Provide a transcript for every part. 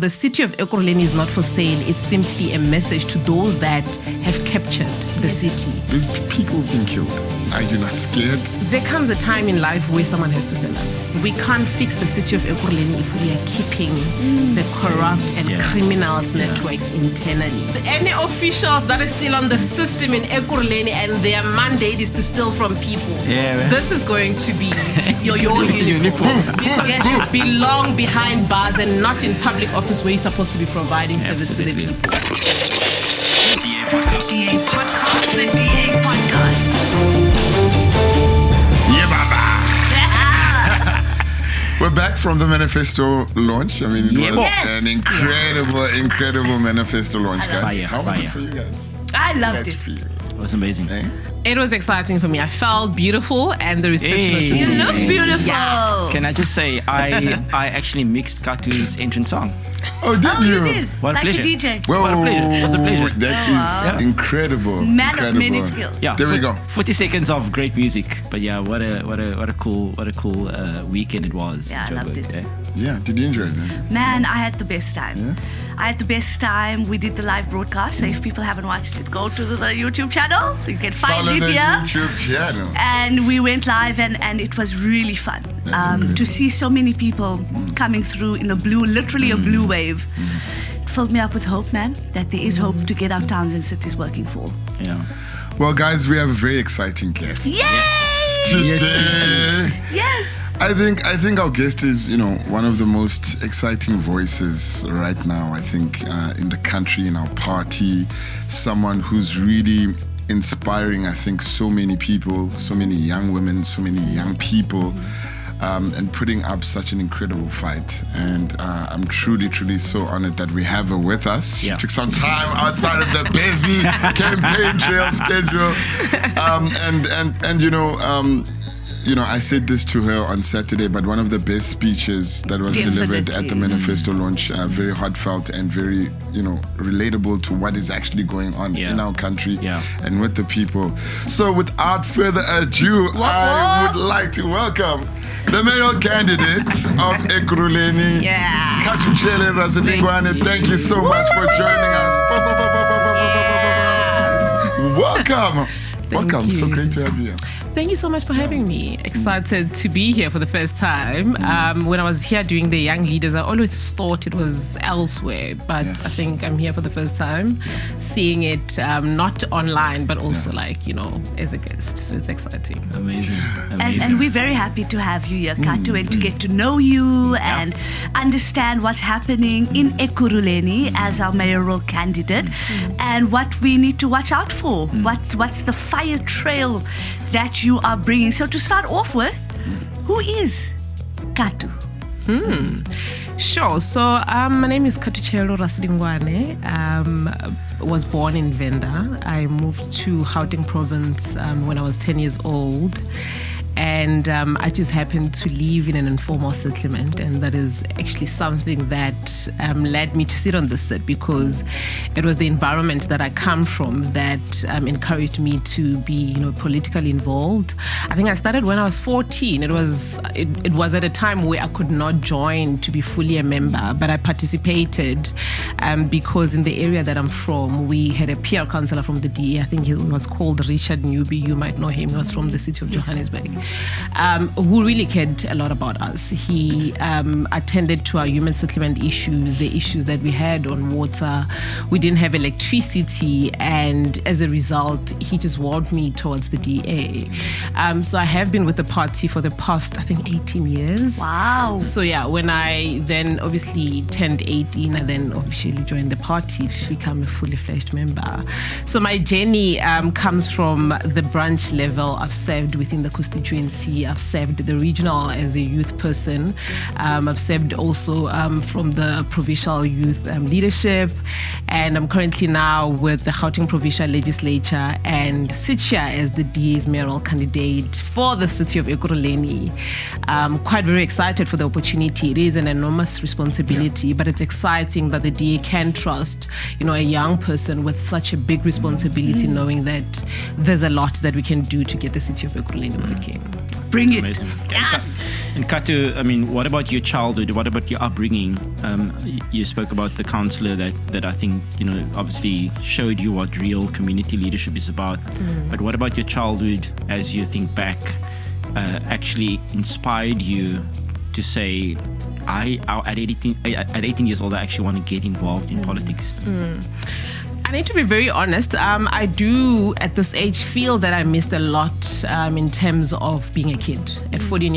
The city of Ekurhuleni is not for sale. It's simply a message to those that have captured the city. These people have been killed. Are you not scared? There comes a time in life where someone has to stand up. We can't fix the city of Ekurhuleni if we are keeping the corrupt and criminals networks internally. Any officials that are still on the system in Ekurhuleni and their mandate is to steal from people, this is going to be your uniform. Because you belong behind bars and not in public office where you're supposed to be providing service to the people. DA Podcast. DA Podcast. The DA Podcast. We're back from the manifesto launch. I mean, it was an incredible manifesto launch, guys. How was it for you guys? I loved it. It was amazing. It was exciting for me. I felt beautiful and the reception was just You look beautiful. Yes. Can I just say, I actually mixed Khathu's entrance song. Oh, did you? You did. What a like pleasure. a DJ. Whoa, What a pleasure. It was a pleasure. That is incredible. Man of many Incredible. skills. Yeah, There we go. 40 seconds of great music. But yeah, what a cool weekend it was. Yeah, I loved it. Yeah, did you enjoy that? Man, I had the best time. Yeah? I had the best time. We did the live broadcast. So if people haven't watched it, go to the YouTube channel. You can find Follow it the here. YouTube channel. And we went live and it was really fun. To see so many people coming through in a blue, literally a blue wave. It filled me up with hope, man, that there is hope to get our towns and cities working for. Yeah. Well, guys, we have a very exciting guest Yay! today. Yes! I think our guest is, one of the most exciting voices right now, I think, in the country, in our party. Someone who's really inspiring, I think, so many people, so many young women, so many young people, and putting up such an incredible fight. And I'm truly so honored that we have her with us. Yeah. She took some time outside of the busy campaign trail schedule. I said this to her on Saturday, but one of the best speeches that was delivered at the manifesto launch, very heartfelt and very, relatable to what is actually going on in our country and with the people. So without further ado, I would like to welcome the Mayoral Candidate of Ekurhuleni, Khathutshelo Rasilingwane. Thank you so much for joining us. Welcome. Welcome. you. So great to have you here. Thank you so much for having me. Excited to be here for the first time. When I was here doing the Young Leaders, I always thought it was elsewhere, but I think I'm here for the first time, seeing it not online, but also as a guest. So it's exciting. Amazing. And we're very happy to have you here, Khathu, and to get to know you and understand what's happening in Ekurhuleni as our mayoral candidate and what we need to watch out for. What's the fire trail that you are bringing? So to start off with, who is Khathu? Sure. So my name is Khathutshelo Rasilingwane. Was born in Venda. I moved to Gauteng province when I was 10 years old. And I just happened to live in an informal settlement, and that is actually something that led me to sit on this seat, because it was the environment that I come from that encouraged me to be, politically involved. I think I started when I was 14. It was at a time where I could not join to be fully a member, but I participated because in the area that I'm from, we had a PR councillor from the DA. I think he was called Richard Newby. You might know him. He was from the city of Johannesburg. Who really cared a lot about us. He attended to our human settlement issues, the issues that we had on water. We didn't have electricity, and as a result, he just wowed me towards the DA. So I have been with the party for the past, I think, 18 years. Wow. So when I then obviously turned 18, I then officially joined the party to become a fully fledged member. So my journey comes from the branch level. I've served within the constituency. I've served the regional as a youth person. I've served also from the provincial youth leadership, and I'm currently now with the Gauteng provincial legislature and sit here as the DA's mayoral candidate for the city of Ekurhuleni. I'm quite very excited for the opportunity. It is an enormous responsibility, but it's exciting that the DA can trust, a young person with such a big responsibility, knowing that there's a lot that we can do to get the city of Ekurhuleni working. Bring it. Amazing. Yes. And Khathu, I mean, what about your childhood? What about your upbringing? You spoke about the counselor that I think, obviously showed you what real community leadership is about. But what about your childhood as you think back, actually inspired you to say, at 18 years old, I actually want to get involved in politics? I need to be very honest. I do, at this age, feel that I missed a lot in terms of being a kid. At 14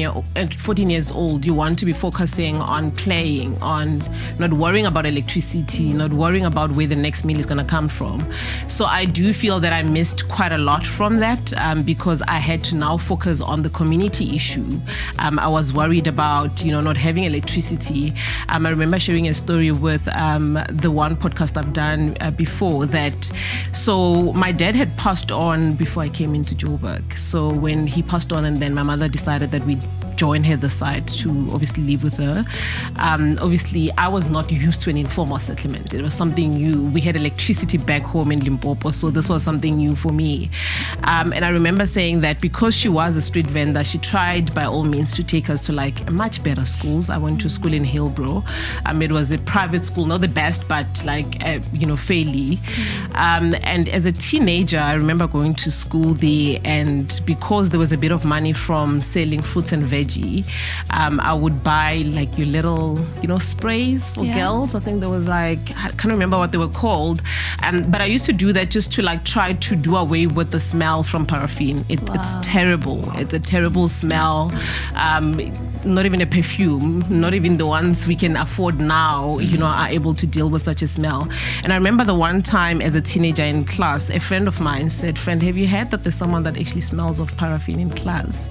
years old, you want to be focusing on playing, on not worrying about electricity, not worrying about where the next meal is going to come from. So I do feel that I missed quite a lot from that because I had to now focus on the community issue. I was worried about, not having electricity. I remember sharing a story with the one podcast I've done before. So my dad had passed on before I came into Joburg. So when he passed on, and then my mother decided that we'd join her the side to obviously live with her. Obviously, I was not used to an informal settlement. It was something new. We had electricity back home in Limpopo, so this was something new for me. And I remember saying that because she was a street vendor, she tried by all means to take us to like much better schools. I went to school in Hillbrow. It was a private school, not the best, but like, fairly. And as a teenager, I remember going to school there, and because there was a bit of money from selling fruits and veggies, I would buy like your little, sprays for girls. I think there was I can't remember what they were called. But I used to do that just to like try to do away with the smell from paraffin. It's terrible. It's a terrible smell. Not even a perfume, not even the ones we can afford now, are able to deal with such a smell. And I remember the one time as a teenager in class, a friend of mine said, "Friend, have you heard that there's someone that actually smells of paraffin in class?"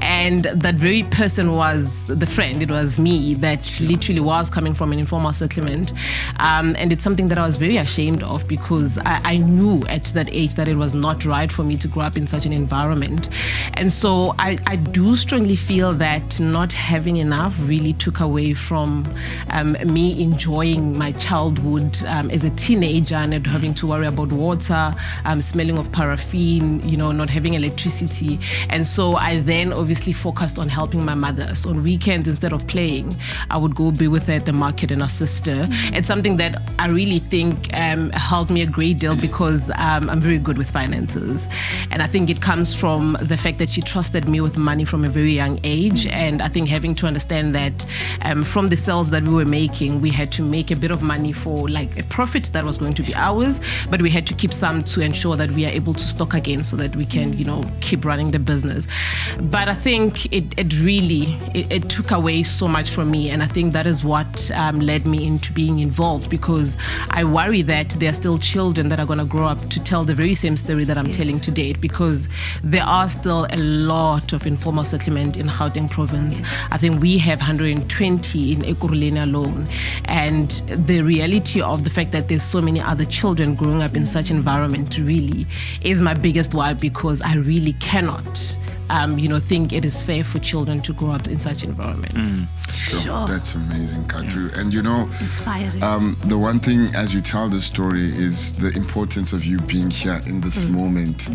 And that very person was the friend. It was me that literally was coming from an informal settlement. And it's something that I was very ashamed of because I knew at that age that it was not right for me to grow up in such an environment. And so I do strongly feel that not having enough really took away from me enjoying my childhood as a teenager and not having to worry about water, smelling of paraffin, not having electricity. And so I then obviously focused on helping my mother. So on weekends, instead of playing, I would go be with her at the market and assist her. It's something that I really think helped me a great deal because I'm very good with finances. And I think it comes from the fact that she trusted me with money from a very young age. And I think having to understand that from the sales that we were making, we had to make a bit of money for like a profit that was going to be ours, but we had to keep some to ensure that we are able to stock again so that we can, keep running the business. But I think it really took away so much from me. And I think that is what led me into being involved, because I worry that there are still children that are going to grow up to tell the very same story that I'm telling today, because there are still a lot of informal settlement in Gauteng province. I think we have 120 in Ekurhuleni alone. And the reality of the fact that there's so many other children growing up in such environment really is my biggest why, because I really cannot think it is fair for children to grow up in such environments. Sure. That's amazing, Khathu. And inspiring. The one thing as you tell the story is the importance of you being here in this moment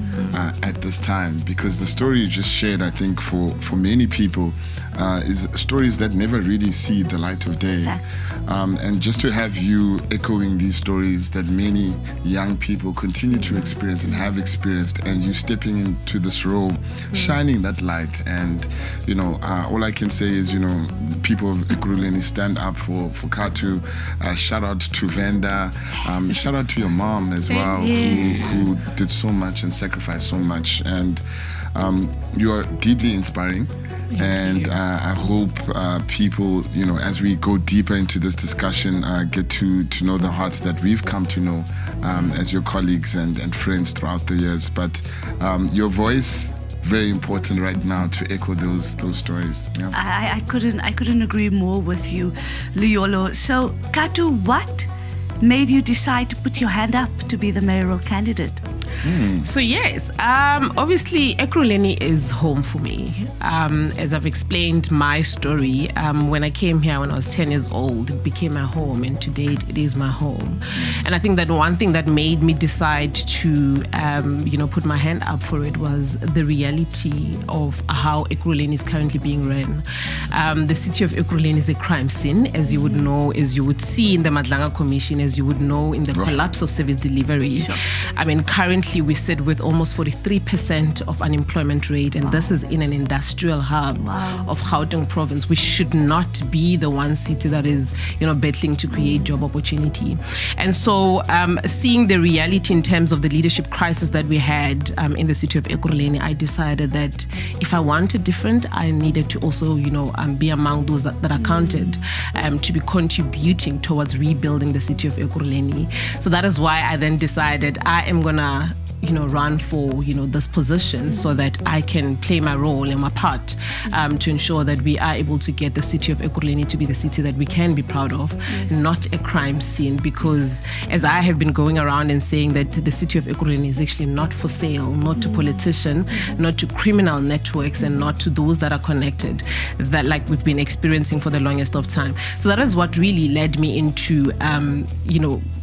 at this time, because the story you just shared, I think for many people, is stories that never really see the light of day. And just to have you echoing these stories that many young people continue to experience and have experienced, and you stepping into this role, shining that light. And all I can say is, people of Ekurhuleni, stand up for Khathu. Shout out to Venda. Shout out to your mom as well, who did so much and sacrificed so much. And you are deeply inspiring. And I hope people, as we go deeper into this discussion, get to know the hearts that we've come to know as your colleagues and friends throughout the years. But your voice, very important right now to echo those stories. Yeah. I couldn't agree more with you, Luyolo. So, Khathu, what made you decide to put your hand up to be the mayoral candidate? So yes, obviously Ekurhuleni is home for me. As I've explained my story, when I came here when I was 10 years old, it became my home, and to date it is my home. And I think that one thing that made me decide to, put my hand up for it was the reality of how Ekurhuleni is currently being run. The city of Ekurhuleni is a crime scene, as you would know, as you would see in the Madlanga Commission, as you would know in the collapse of service delivery. Sure. I mean, currently we sit with almost 43% of unemployment rate, and this is in an industrial hub of Gauteng province. We should not be the one city that is, battling to create job opportunity. And so seeing the reality in terms of the leadership crisis that we had in the city of Ekurhuleni, I decided that if I wanted different, I needed to also, be among those that are counted to be contributing towards rebuilding the city of Ekurhuleni. So that is why I then decided I am gonna run for this position so that I can play my role and my part to ensure that we are able to get the city of Ekurhuleni to be the city that we can be proud of, not a crime scene. Because as I have been going around and saying that the city of Ekurhuleni is actually not for sale, not to politicians, not to criminal networks, and not to those that are connected, that like we've been experiencing for the longest of time. So that is what really led me into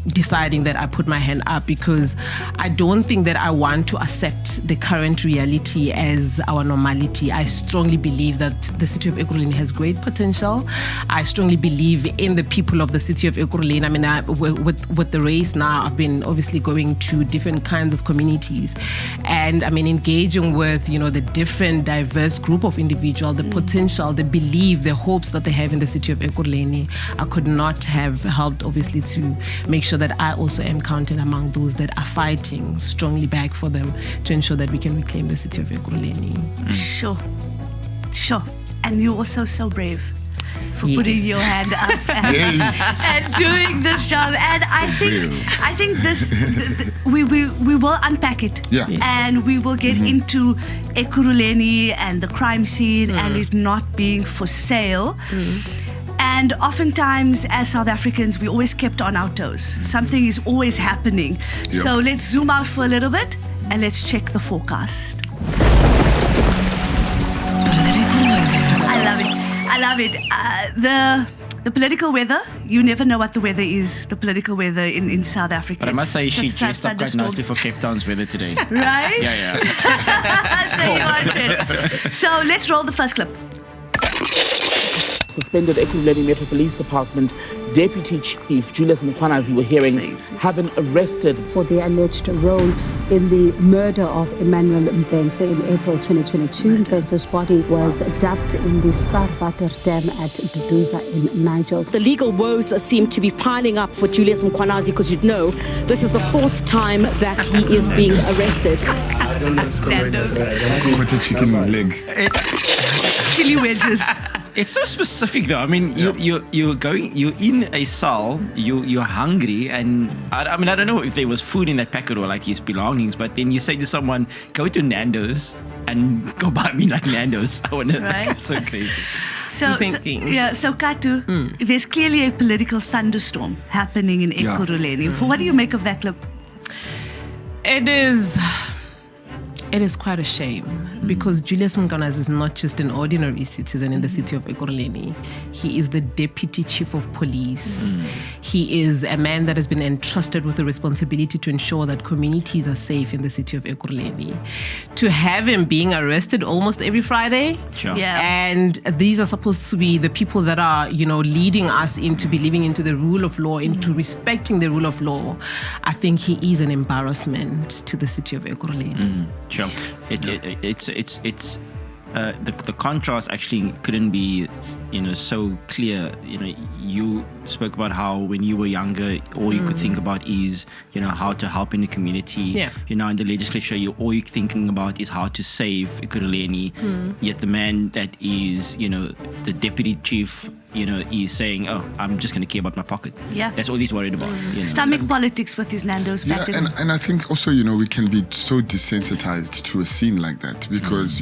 deciding that I put my hand up, because I don't think that I want to accept the current reality as our normality. I strongly believe that the city of Ekurhuleni has great potential. I strongly believe in the people of the city of Ekurhuleni. I mean, with the race now, I've been obviously going to different kinds of communities, and I mean, engaging with, the different diverse group of individuals, the potential, the belief, the hopes that they have in the city of Ekurhuleni. I could not have helped, obviously, to make sure that I also am counted among those that are fighting strongly back for them to ensure that we can reclaim the city of Ekurhuleni. Sure. And you're also so brave for putting your hand up and doing this job. And I think this we will unpack it. Yeah. And we will get into Ekurhuleni and the crime scene and it not being for sale. And oftentimes, as South Africans, we always kept on our toes. Something is always happening. Yep. So let's zoom out for a little bit and let's check the forecast. Political weather. I love it. The political weather, you never know what the weather is, the political weather in South Africa. But I must say, she It's dressed up quite thunderstorms. nicely for Cape Town's weather today. Right? Yeah. So you want it. So let's roll the first clip. Suspended Ekurhuleni Metro Police Department Deputy Chief Julius Mkhwanazi were hearing have been arrested for their alleged role in the murder of Emmanuel Mbenze in April 2022. Mbenze's body was dumped in the Sparwater Dam at Duduza in Niger. The legal woes seem to be piling up for Julius Mkhwanazi, because you'd know this is the fourth time that he is being arrested. Quarter chicken leg. Chili wedges. It's so specific, though. I mean, you're in a cell, you're hungry, and I mean, I don't know if there was food in that packet or like his belongings, but then you say to someone, go to Nando's and go buy me like Nando's. I wonder, Right. that's so crazy. So Khathu, there's clearly a political thunderstorm happening in Ekurhuleni. What do you make of that clip? It is quite a shame, because Julius Mkhwanazi is not just an ordinary citizen in the city of Ekurhuleni. He is the Deputy Chief of Police. He is a man that has been entrusted with the responsibility to ensure that communities are safe in the city of Ekurhuleni. To have him being arrested almost every Friday, Sure. Yeah. and these are supposed to be the people that are, leading us into believing into the rule of law, into respecting the rule of law. I think he is an embarrassment to the city of Ekurhuleni. Sure. It's the contrast actually couldn't be, so clear. You spoke about how when you were younger, all you could think about is, how to help in the community. Yeah. In the legislature, all you're thinking about is how to save Ekurhuleni. Yet the man that is, the deputy chief, is saying, oh, I'm just going to care about my pocket. Yeah. That's all he's worried about. Stomach politics with his Nando's Yeah, packet. and I think also, we can be so desensitized to a scene like that because,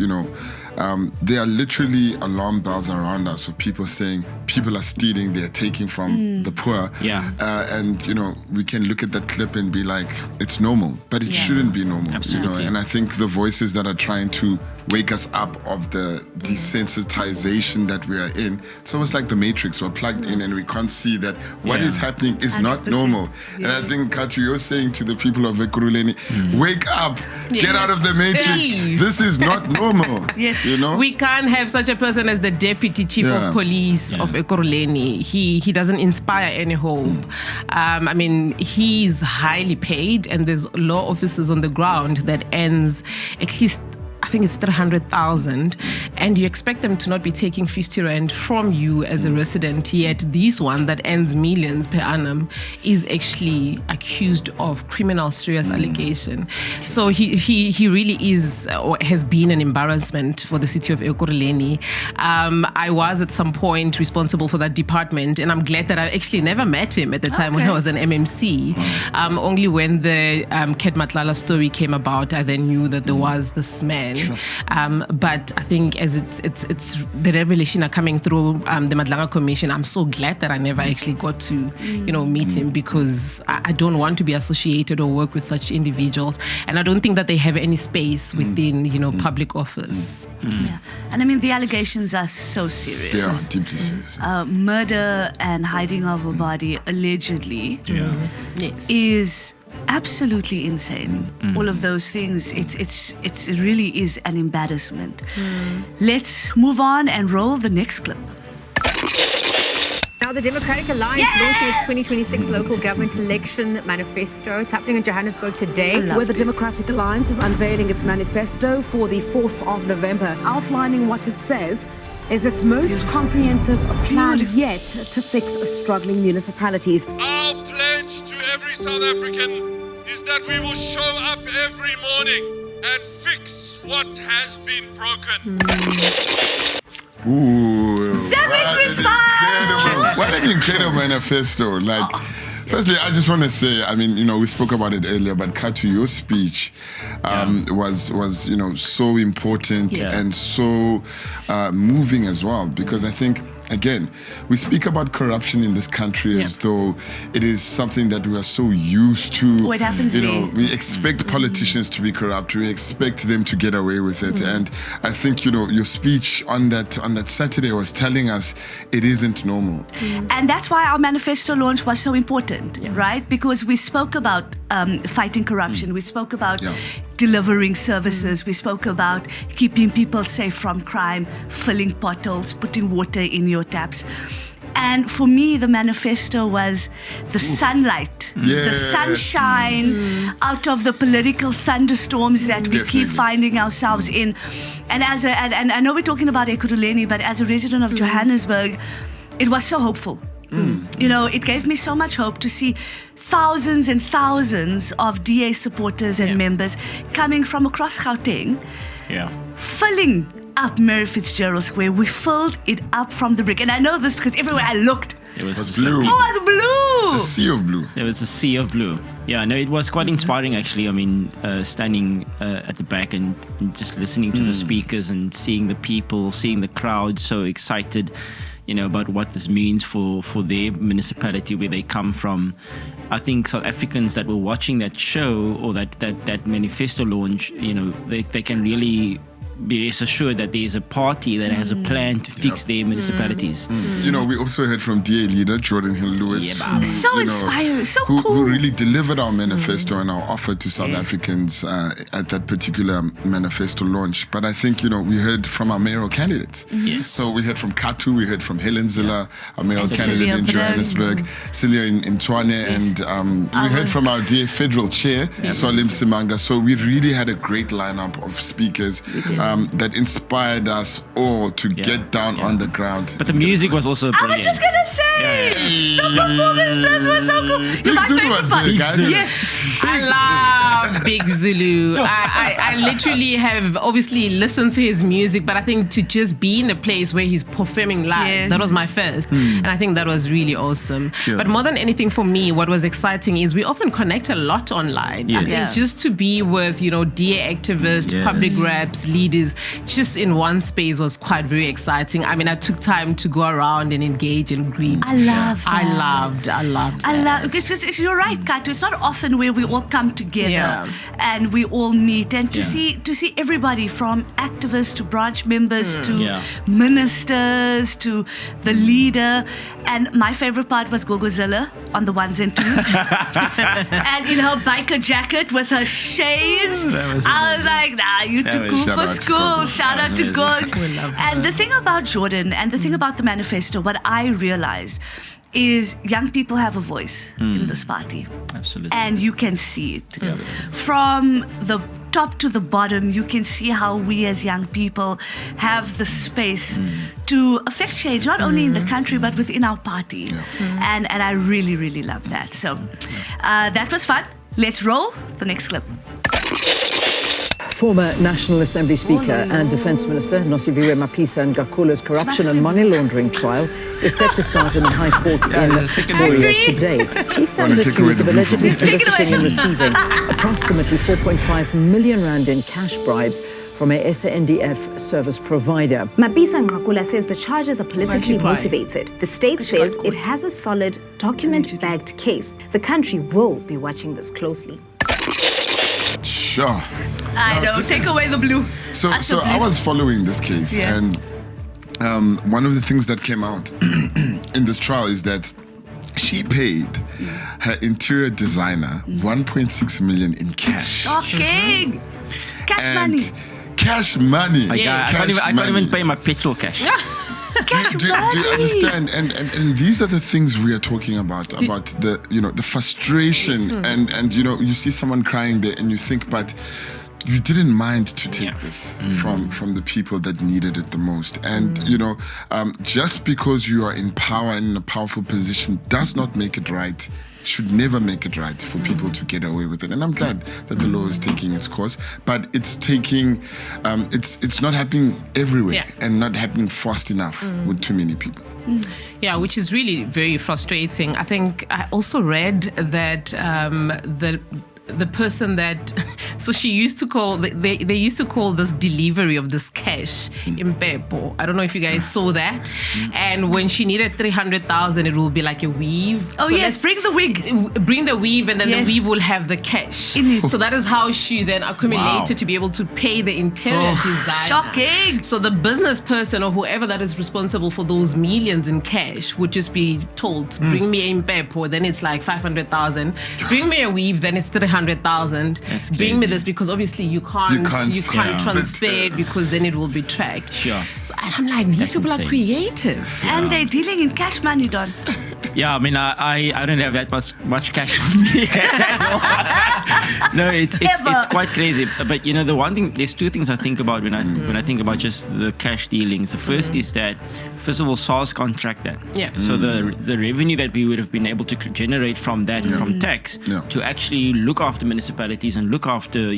there are literally alarm bells around us of people saying people are stealing, they're taking from the poor. And, you know, we can look at that clip and be like, it's normal, but it shouldn't be normal. Absolutely. You know? And I think the voices that are trying to wake us up of the desensitization that we are in, it's almost like the Matrix. We're plugged in and we can't see that what is happening is not normal. And I think, Khathu, you're saying to the people of Ekurhuleni, wake up, get out of the Matrix. Please. This is not normal. You know? We can't have such a person as the deputy chief of police of Ekurhuleni. He doesn't inspire any hope. I mean, he's highly paid, and there's law officers on the ground that earns at least, I think it's 300,000, and you expect them to not be taking 50 rand from you as a resident, yet this one that earns millions per annum is actually accused of criminal serious allegation. So he really is, or has been, an embarrassment for the city of Ekurhuleni. I was at some point responsible for that department, and I'm glad that I actually never met him at the time when I was an MMC. Only when the Ked Matlala story came about, I then knew that there was this man. Sure. But I think as it's the revelation are coming through the Madlanga Commission, I'm so glad that I never actually got to meet him, because I don't want to be associated or work with such individuals, and I don't think that they have any space within public office. Yeah, and I mean the allegations are so serious. They are deeply serious. Murder and hiding of a body allegedly is absolutely insane. All of those things, it really is an embarrassment. Let's move on and roll the next clip. Now, the Democratic Alliance launching its 2026 local government election manifesto. It's happening in Johannesburg today. Where the Democratic Alliance is unveiling its manifesto for the 4th of November, outlining what it says is its most comprehensive plan yet to fix struggling municipalities. Our pledge to every South African is that we will show up every morning and fix what has been broken. Ooh, that makes me smile. What an incredible manifesto. Like, firstly, I just want to say, I mean, we spoke about it earlier, but Khathu, your speech was so important and so moving as well, because I think, again, we speak about corruption in this country as though it is something that we are so used to. What happens we expect politicians to be corrupt. We expect them to get away with it. And I think, your speech on that Saturday was telling us it isn't normal. And that's why our manifesto launch was so important, right? Because we spoke about fighting corruption. We spoke about delivering services. We spoke about keeping people safe from crime, filling potholes, putting water in your taps. And for me, the manifesto was the sunlight, the sunshine out of the political thunderstorms that we keep finding ourselves in. And and I know we're talking about Ekurhuleni, but as a resident of Johannesburg, it was so hopeful. It gave me so much hope to see thousands and thousands of DA supporters and members coming from across Gauteng, filling up Mary Fitzgerald Square. We filled it up from the brick. And I know this because everywhere I looked, it was blue. It was blue. A sea of blue. There was a sea of blue. Yeah, no, it was quite inspiring, actually. I mean, standing at the back and just listening to the speakers and seeing the people, seeing the crowd so excited, about what this means for their municipality, where they come from. I think South Africans that were watching that show or that manifesto launch, they can really be assured that there is a party that has a plan to fix their municipalities. We also heard from DA leader Jordan Hill-Lewis. So inspiring, so cool. Who really delivered our manifesto and our offer to South Africans at that particular manifesto launch. But I think, we heard from our mayoral candidates. Yes. So we heard from Khathu, we heard from Helen Ziller, our mayoral candidate in Johannesburg, Celia in Tshwane, and we heard from our DA federal chair, Solim Simanga. So we really had a great lineup of speakers that inspired us all to get down on the ground. But the music was also brilliant. I was just going to say, the performances were so cool. Big Zulu was there, guys. Yes. I love Big Zulu. I literally have obviously listened to his music, but I think to just be in a place where he's performing live, that was my first. And I think that was really awesome. Sure. But more than anything for me, what was exciting is we often connect a lot online. I think just to be with, DA activists, public reps, leaders, leaders just in one space was quite very exciting. I mean, I took time to go around and engage and greet. I love that. I loved that. Because you're right, Khathu. It's not often where we all come together and we all meet, and to see everybody from activists to branch members to ministers to the leader. And my favorite part was Gogozilla on the ones and twos. And in her biker jacket with her shades. I was like, nah, you too cool for school. Shout out to Gog. And the thing about Jordan and the thing about the manifesto, what I realized is young people have a voice in this party. Absolutely. And you can see it. From the top to the bottom, you can see how we as young people have the space to affect change, not only in the country, but within our party. And I really, really love that. So that was fun. Let's roll the next clip. Former National Assembly Speaker and Defence Minister Nosiviwe Mapisa Ngakula's corruption and money laundering trial is set to start in the High Court in Pretoria today. She stands accused of allegedly soliciting and receiving approximately 4.5 million rand in cash bribes from a SANDF service provider. Mapisa Ngakula says the charges are politically motivated. The state says it has a solid, document-backed case. The country will be watching this closely. Sure. I know. Take away the blue. So I was following this case, and one of the things that came out in this trial is that she paid her interior designer 1.6 million in cash. Shocking. Cash money. Cash money. I can't even pay my petrol cash. Do you understand? And these are the things we are talking about the the frustration and you see someone crying there and you think, but you didn't mind to take this from the people that needed it the most. And just because you are in power and in a powerful position does not make it right. Should never make it right for people to get away with it. And I'm glad that the law is taking its course, but it's taking, it's not happening everywhere and not happening fast enough with too many people. Yeah, which is really very frustrating. I think I also read that the person that, so she used to call, they used to call this delivery of this cash impepo. I don't know if you guys saw that. And when she needed 300,000, it will be like a weave. Oh, so yes, bring the wig. Bring the weave, and then the weave will have the cash. So that is how she then accumulated to be able to pay the interior designer. Shocking. So the business person or whoever that is responsible for those millions in cash would just be told, bring me a impepo, then it's like 500,000. Bring me a weave, then it's 300,000. Bring me this, because obviously you can't transfer because then it will be tracked. Sure. So I'm like, these people are creative. And they're dealing in cash money, Don. Yeah, I mean, I don't have that much cash on me. No, it's quite crazy. But the one thing, there's two things I think about when I think about just the cash dealings. The first is that, first of all, SARS can't track that. Yeah. So the revenue that we would have been able to generate from that, from tax, to actually look after municipalities and look after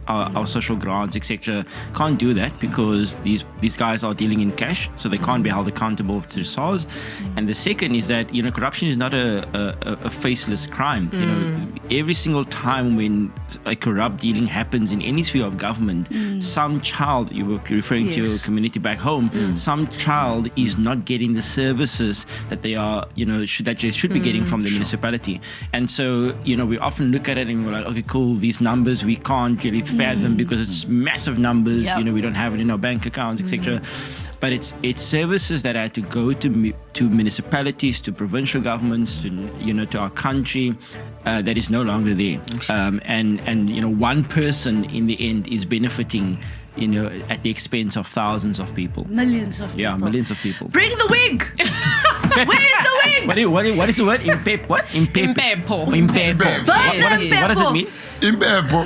our social grants, etc., can't do that because these guys are dealing in cash, so they can't be held accountable to SARS. And the second is that corruption is not a faceless crime. Every single time when a corrupt dealing happens in any sphere of government, some child, you were referring to your community back home, some child is not getting the services that they are, should be getting from the municipality. And so, we often look at it and we're like, okay, cool, these numbers we can't really fathom because it's massive numbers. We don't have it in our bank accounts, etc. But it's services that had to go to municipalities, to provincial governments, to our country, that is no longer there. And one person in the end is benefiting, at the expense of thousands of people. Millions of people. Yeah, millions of people. Bring the wig! Where's the wig? What is the word? Impepo. What? Impepo. What does it mean? Impepo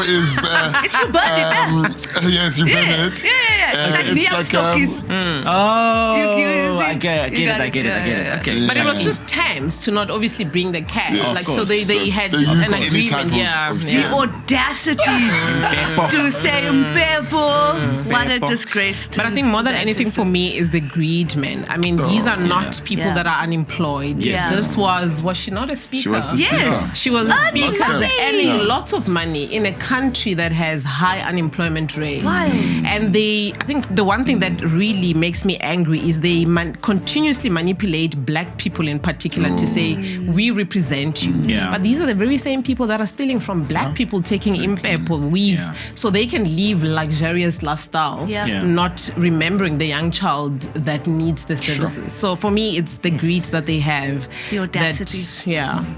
is it's your birthday. yes, your birthday. It's like Stockies. I get it. Okay. But it was just terms to not obviously bring the cash. So they had they an agreement. The audacity to say Impepo. What a disgrace. But I think more than anything for me is the greed, man. women. I mean, these are not people that are unemployed. Yes. This was she not a speaker? She was the speaker. Yes. She was a speaker earning Yeah. lots of money in a country that has high unemployment rate. Wow. And I think the one thing that really makes me angry is they continuously manipulate black people in particular to say, we represent you. Yeah. But these are the very same people that are stealing from black people, taking impep or weaves, so they can live luxurious lifestyle, not remembering the young child that needs the services. So for me, it's the greed that they have. The audacity.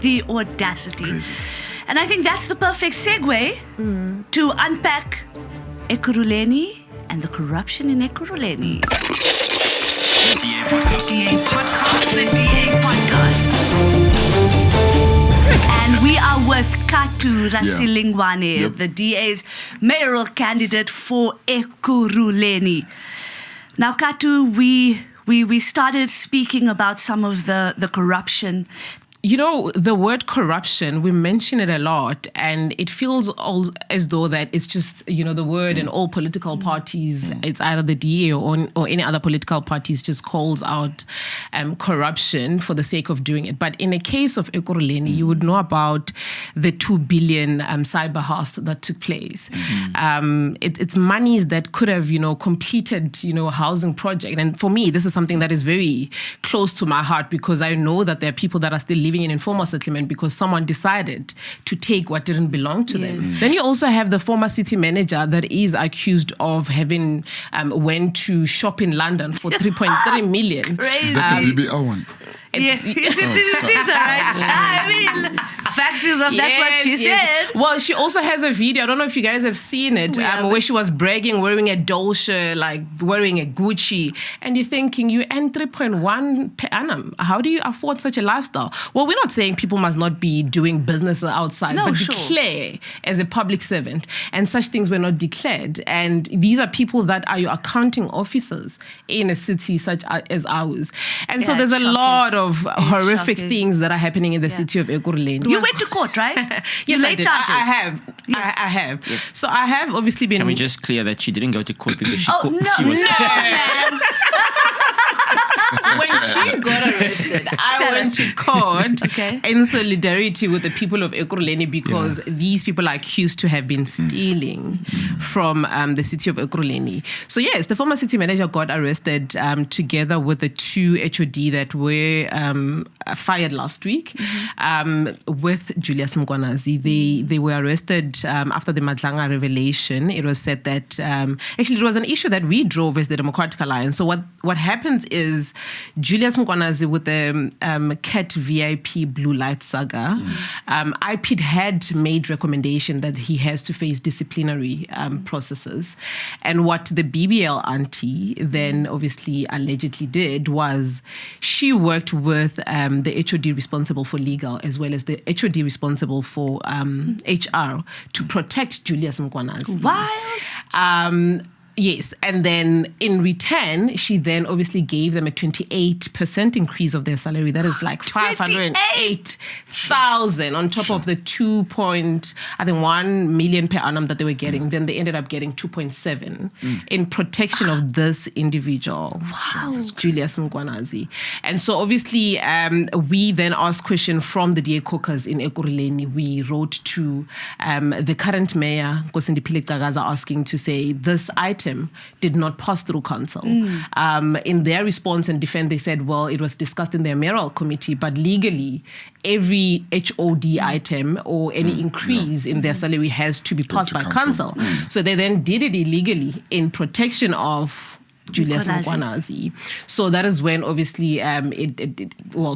The audacity. Crazy. And I think that's the perfect segue to unpack Ekurhuleni and the corruption in Ekurhuleni. The DA Podcast. DA Podcast. The DA Podcast. And we are with Khathu Rasilingwane, the DA's mayoral candidate for Ekurhuleni. Now, Khathu, we started speaking about some of the corruption. You know, the word corruption, we mention it a lot, and it feels as though that it's just, the word in all political parties, it's either the DA or any other political parties just calls out corruption for the sake of doing it. But in a case of Ekurhuleni, you would know about the 2 billion cyber heist that took place. It's monies that could have, completed, a housing project. And for me, this is something that is very close to my heart because I know that there are people that are still living in informal settlement because someone decided to take what didn't belong to them. Then you also have the former city manager that is accused of having went to shop in London for 3.3 million. Crazy. Is that the BBL one? Yes, it is, right? I mean, fact is, that's what she said. Well, she also has a video. I don't know if you guys have seen it, where she was bragging, wearing a Dolce, like wearing a Gucci. And you're thinking, you earn 3.1 per annum. How do you afford such a lifestyle? Well, we're not saying people must not be doing business outside, but declare as a public servant. And such things were not declared. And these are people that are your accounting officers in a city such as ours. And so there's a lot of horrific things that are happening in the city of Ekurhuleni. You went to court, right? Yes, I did. I have. Yes. I have. Yes. So I have obviously been... Can we just clear that she didn't go to court because she she was... man. When she got arrested, I went to court in solidarity with the people of Ekurhuleni because these people are accused to have been stealing from the city of Ekurhuleni. So yes, the former city manager got arrested together with the 2 HOD that were fired last week with Julius Mkwanazi. They were arrested after the Madlanga revelation. It was said that actually it was an issue that we drove as the Democratic Alliance. So what happens is Julius Mkwanazi with the CAT VIP blue light saga, IPID had made recommendation that he has to face disciplinary processes. And what the BBL auntie then obviously allegedly did was she worked with the HOD responsible for legal as well as the HOD responsible for HR to protect Julius Mkwanazi. Wild. Yes, and then in return, she then obviously gave them a 28% increase of their salary. That is like 508,000 on top of the 1 million per annum that they were getting. Then they ended up getting 2.7 in protection of this individual, Julius Mkwanazi. And so obviously, we then asked question from the DA caucus in Ekurhuleni. We wrote to the current mayor, Nkosindipile Cagaza, asking to say this item did not pass through council. In their response and defense, they said, well, it was discussed in their mayoral committee, but legally, every HOD item or any increase in their salary has to be passed by council. So they then did it illegally in protection of Julius Mkwanazi. So that is when obviously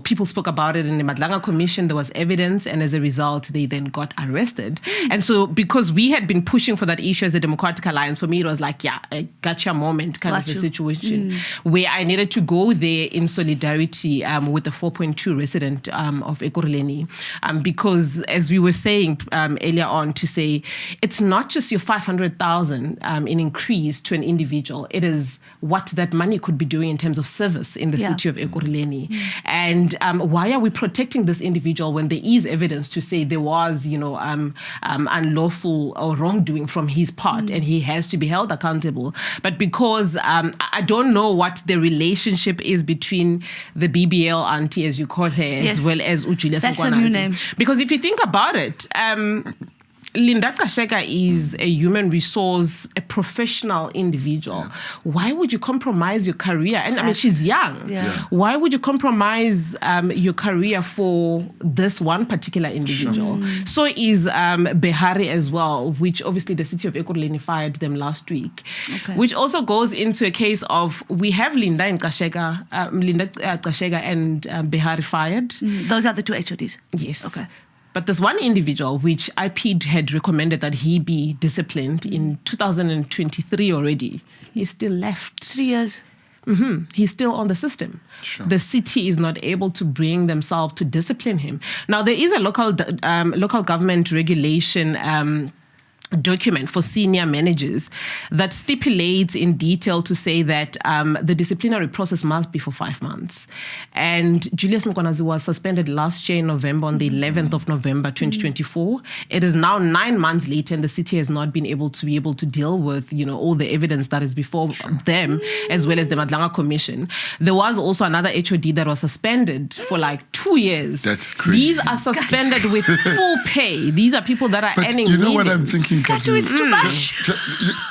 people spoke about it in the Madlanga Commission. There was evidence, and as a result, they then got arrested. And so because we had been pushing for that issue as the Democratic Alliance, for me it was like, a gotcha moment kind of a situation where I needed to go there in solidarity with the 4.2 resident of Ekurhuleni. Because as we were saying earlier on, to say it's not just your 500,000 in increase to an individual, it is what that money could be doing in terms of service in the city of Ekurhuleni. And why are we protecting this individual when there is evidence to say there was, unlawful or wrongdoing from his part, and he has to be held accountable. But because I don't know what the relationship is between the BBL auntie, as you call her, as well as Julius Mkwanazi. That's her new name. Because if you think about it, Linda Kasheka is a human resource, a professional individual. Yeah. Why would you compromise your career? And I mean, she's young. Yeah. Why would you compromise your career for this one particular individual? Sure. So is Behari as well, which obviously the city of Ekurhuleni fired them last week. Okay. Which also goes into a case of, we have Linda Kasheka and Behari fired. Those are the two HODs? Yes. Okay. But there's one individual which IP had recommended that he be disciplined in 2023 already. He's still left. 3 years. Mm-hmm. He's still on the system. Sure. The city is not able to bring themselves to discipline him. Now, there is a local government regulation document for senior managers that stipulates in detail to say that the disciplinary process must be for 5 months. And Julius Mkwanazi was suspended last year in November, on the 11th of November, 2024. It is now 9 months later, and the city has not been able to deal with, all the evidence that is before them, as well as the Madlanga Commission. There was also another HOD that was suspended for like 2 years. That's crazy. These are suspended with full pay. These are people that are earning you know millions. What I'm thinking? It's too much.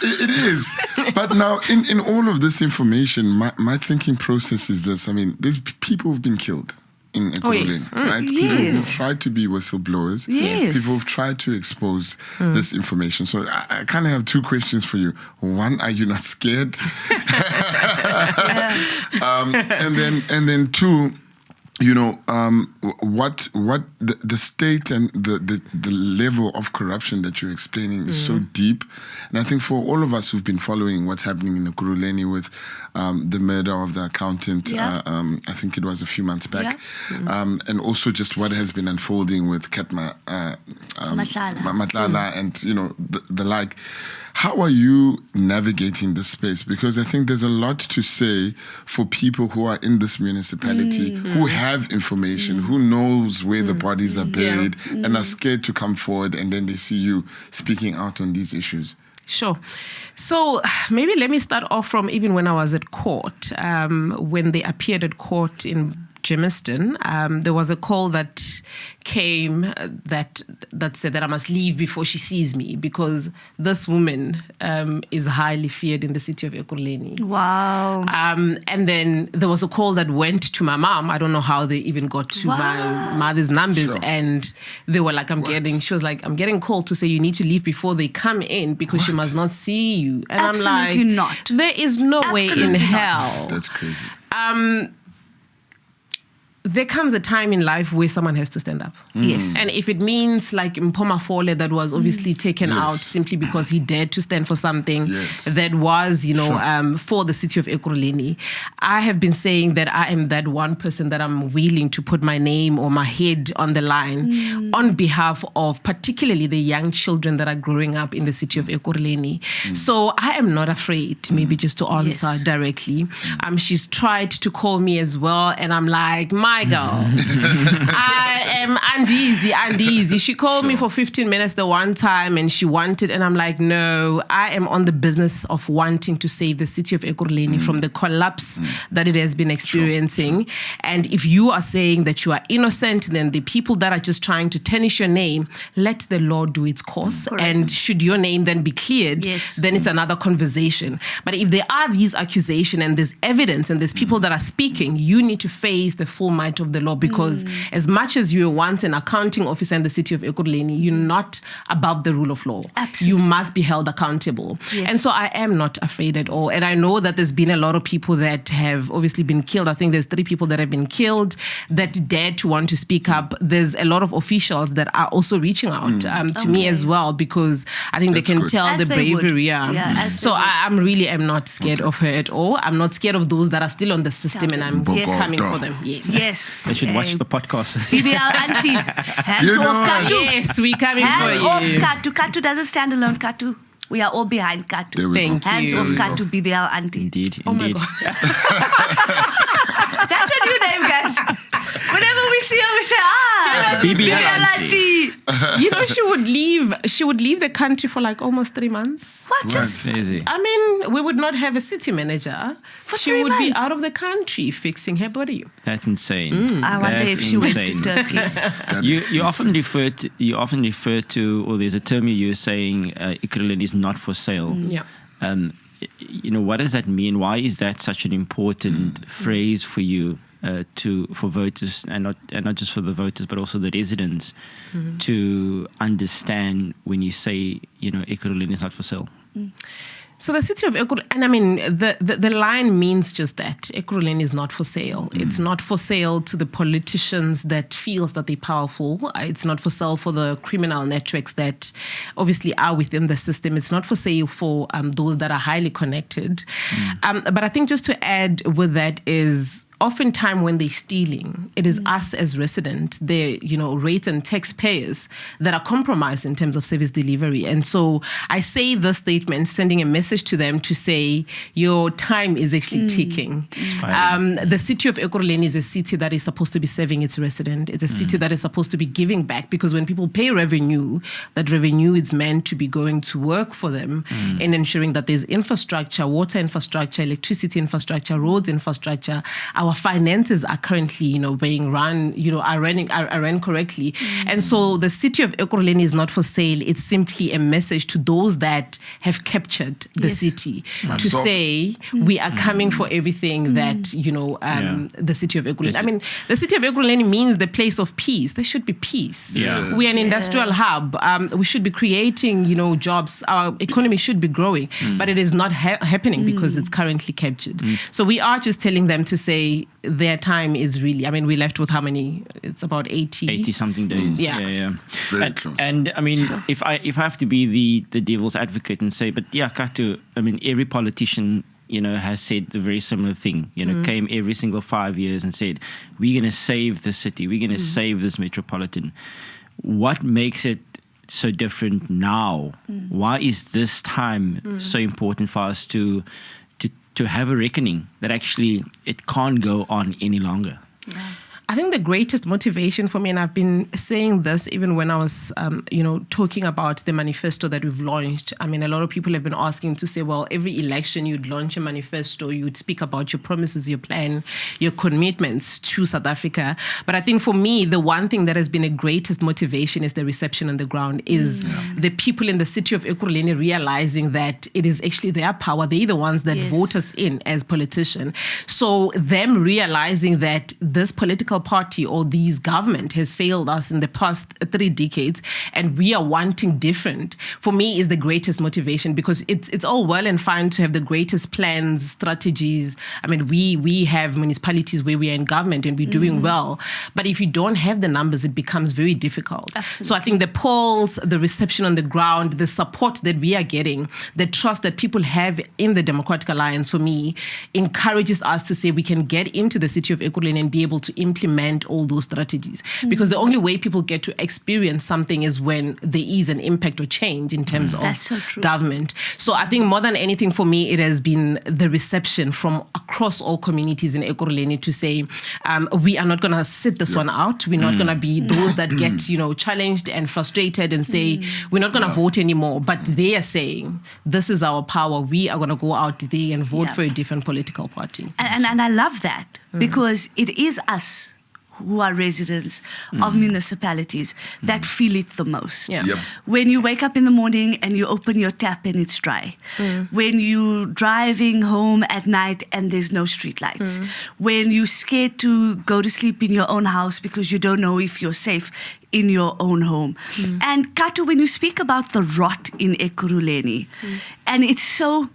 It is. But now, in all of this information, my thinking process is this. I mean, there's people who've been killed in Ekurhuleni, right? Yes. People who've tried to be whistleblowers. Yes. People who've tried to expose this information. So I kind of have two questions for you. One, are you not scared? And then two, what the state and the level of corruption that you're explaining is so deep. And I think for all of us who've been following what's happening in Ekurhuleni with the murder of the accountant, I think it was a few months back, and also just what has been unfolding with Matlala and, the like. How are you navigating this space? Because I think there's a lot to say for people who are in this municipality, who have information, who knows where the bodies are buried, and are scared to come forward, and then they see you speaking out on these issues. Sure. So maybe let me start off from even when I was at court. When they appeared at court in Germiston, there was a call that came that said that I must leave before she sees me, because this woman is highly feared in the city of Ekurhuleni. Wow. And then there was a call that went to my mom. I don't know how they even got to my mother's numbers. Sure. And they were like, she was like, I'm getting called to say you need to leave before they come in because she must not see you. And Absolutely I'm like, not. There is no way in hell. That's crazy. There comes a time in life where someone has to stand up. Yes. And if it means like Mpoma Fole that was obviously taken out simply because he dared to stand for something that was, for the city of Ekurhuleni, I have been saying that I am that one person that I'm willing to put my name or my head on the line on behalf of particularly the young children that are growing up in the city of Ekurhuleni. So I am not afraid, maybe just to answer directly. She's tried to call me as well, and I'm like, my girl, I am uneasy. She called me for 15 minutes the one time and she wanted, and I'm like, no, I am on the business of wanting to save the city of Ekurhuleni from the collapse that it has been experiencing. And if you are saying that you are innocent, then the people that are just trying to tarnish your name, let the law do its course. And should your name then be cleared, then it's another conversation. But if there are these accusations and there's evidence and there's people that are speaking, you need to face the full might of the law, because as much as you want an accounting officer in the city of Ekurhuleni, you're not above the rule of law. Absolutely. You must be held accountable. And so I am not afraid at all. And I know that there's been a lot of people that have obviously been killed. I think there's 3 people that have been killed that dared to want to speak up. There's a lot of officials that are also reaching out to me as well, because I think they can tell the bravery. So I am not scared of her at all. I'm not scared of those that are still on the system, and I'm coming for them. Yes. They should watch the podcast. BBL auntie, hands off Khathu. Yes, we coming for you. Hands off Khathu. Khathu doesn't stand alone. Khathu We are all behind Khathu. Thank you. Hands off Khathu, BBL auntie. Indeed. Oh my God. That's a new name, guys. Whenever we see her, we say, BBL auntie. You know, she would leave the country for like almost 3 months. What? That's crazy. I mean, we would not have a city manager. She 3 would be months? out of the country fixing her body. That's insane. I wonder That's if she went to insane. Turkey. You often refer to, or there's a term you use saying Ekurhuleni is not for sale. Yeah. You know, what does that mean? Why is that such an important phrase for you? For voters, and not just for the voters, but also the residents, to understand when you say, you know, Ekurhuleni is not for sale. So the city of Ekurhuleni, and I mean, the line means just that. Ekurhuleni is not for sale. It's not for sale to the politicians that feels that they're powerful. It's not for sale for the criminal networks that obviously are within the system. It's not for sale for those that are highly connected. But I think just to add with that is, oftentimes when they're stealing, it is us as residents, the rates and taxpayers that are compromised in terms of service delivery. And so I say this statement, sending a message to them to say, your time is actually ticking. The city of Ekurhuleni is a city that is supposed to be serving its resident. It's a city that is supposed to be giving back, because when people pay revenue, that revenue is meant to be going to work for them in ensuring that there's infrastructure, water infrastructure, electricity infrastructure, roads infrastructure. Our finances are currently, being run, are run correctly. And so the city of Ekurhuleni is not for sale. It's simply a message to those that have captured the city to say, we are coming for everything that, the city of Ekurhuleni. I mean, the city of Ekurhuleni means the place of peace. There should be peace. Yeah. We are an industrial hub. We should be creating, jobs. Our economy should be growing, but it is not happening because it's currently captured. So we are just telling them to say, their time is really, I mean, we left with how many? It's about 80 something days. Yeah. Very close. And I mean, if I have to be the devil's advocate and say, but yeah, Khathu, I mean, every politician, has said the very similar thing, came every single 5 years and said, we're going to save the city, we're going to save this metropolitan. What makes it so different now? Why is this time so important for us to have a reckoning that actually it can't go on any longer? I think the greatest motivation for me, and I've been saying this even when I was, talking about the manifesto that we've launched. I mean, a lot of people have been asking to say, well, every election you'd launch a manifesto, you'd speak about your promises, your plan, your commitments to South Africa. But I think for me, the one thing that has been the greatest motivation is the reception on the ground, is the people in the city of Ekurhuleni realizing that it is actually their power. They're the ones that vote us in as politicians. So them realizing that this political party or these government has failed us in the past 3 decades and we are wanting different, for me is the greatest motivation, because it's all well and fine to have the greatest plans, strategies. I mean, we have municipalities where we are in government and we're doing well, but if you don't have the numbers, it becomes very difficult. Absolutely. So I think the polls, the reception on the ground, the support that we are getting, the trust that people have in the Democratic Alliance, for me, encourages us to say we can get into the city of Ekurhuleni and be able to implement all those strategies. Because the only way people get to experience something is when there is an impact or change in terms of government. So I think more than anything for me, it has been the reception from across all communities in Ekurhuleni to say, we are not going to sit this one out. We're not going to be those that get, challenged and frustrated and say, we're not going to vote anymore. But they are saying, this is our power. We are going to go out today and vote for a different political party. And I love that, because it is us who are residents of municipalities that feel it the most. Yeah. Yep. When you wake up in the morning and you open your tap and it's dry. When you're driving home at night and there's no street lights. When you're scared to go to sleep in your own house because you don't know if you're safe in your own home. And Khathu, when you speak about the rot in Ekurhuleni, and it's so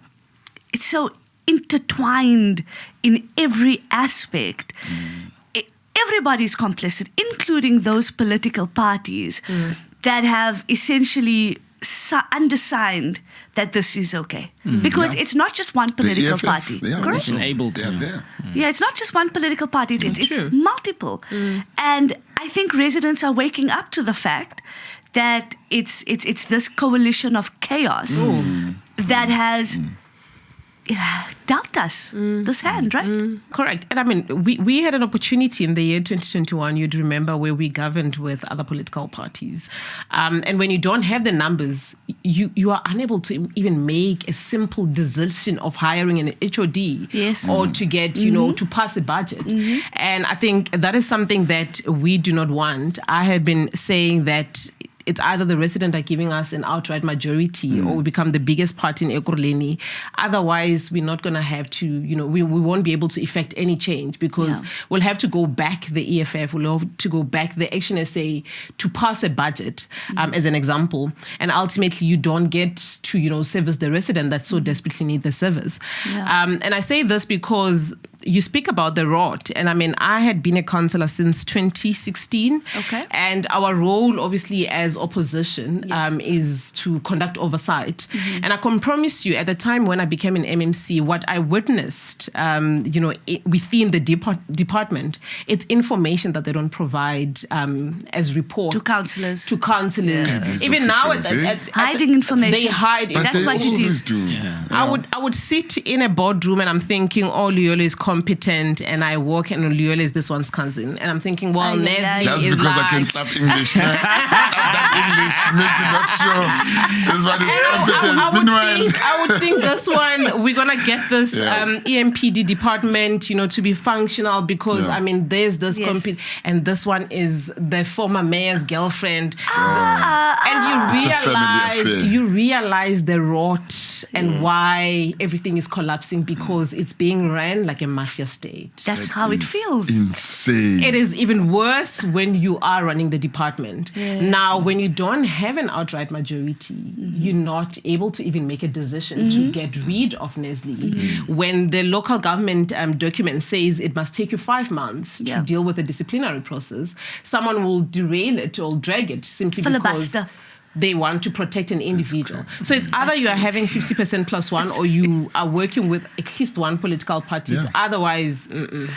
intertwined in every aspect. Everybody's complicit, including those political parties that have essentially undersigned that this is okay. Because it's not just one political party. It's enabled. Yeah, it's not just one political party. It's multiple. And I think residents are waking up to the fact that it's this coalition of chaos that has dealt us this hand, right? Correct. And I mean, we had an opportunity in the year 2021, you'd remember, where we governed with other political parties. And when you don't have the numbers, you are unable to even make a simple decision of hiring an HOD or to get, to pass a budget. And I think that is something that we do not want. I have been saying that it's either the residents are giving us an outright majority or we become the biggest party in Ekurhuleni. Otherwise, we're not going to have to, we won't be able to effect any change because we'll have to go back the EFF, we'll have to go back the Action SA to pass a budget, as an example. And ultimately, you don't get to, service the resident that so desperately need the service. And I say this because you speak about the rot. And I mean, I had been a councillor since 2016. Okay. And our role, obviously, as opposition is to conduct oversight. And I can promise you, at the time when I became an MMC, what I witnessed, within the department, it's information that they don't provide as report to councillors. Even now, hiding information. They hide it. That's what it is. I would sit in a boardroom and I'm thinking, oh, Luyolo is competent, and I walk and Luyolo is this one's cousin, and I'm thinking, well, Nestle that's is because I can clap English. English, make you not sure. This one is competent. I would think this one, we're gonna get this EMPD department, to be functional because I mean, there's this and this one is the former mayor's girlfriend, and you realize the rot and why everything is collapsing because it's being ran like a mafia state. That's how it feels. Insane. It is even worse when you are running the department. Now, when you don't have an outright majority, you're not able to even make a decision to get rid of Nestle. When the local government document says it must take you 5 months to deal with a disciplinary process, someone will derail it or drag it simply because they want to protect an individual. So it's either you are having 50% plus one or you are working with at least one political party. Otherwise, and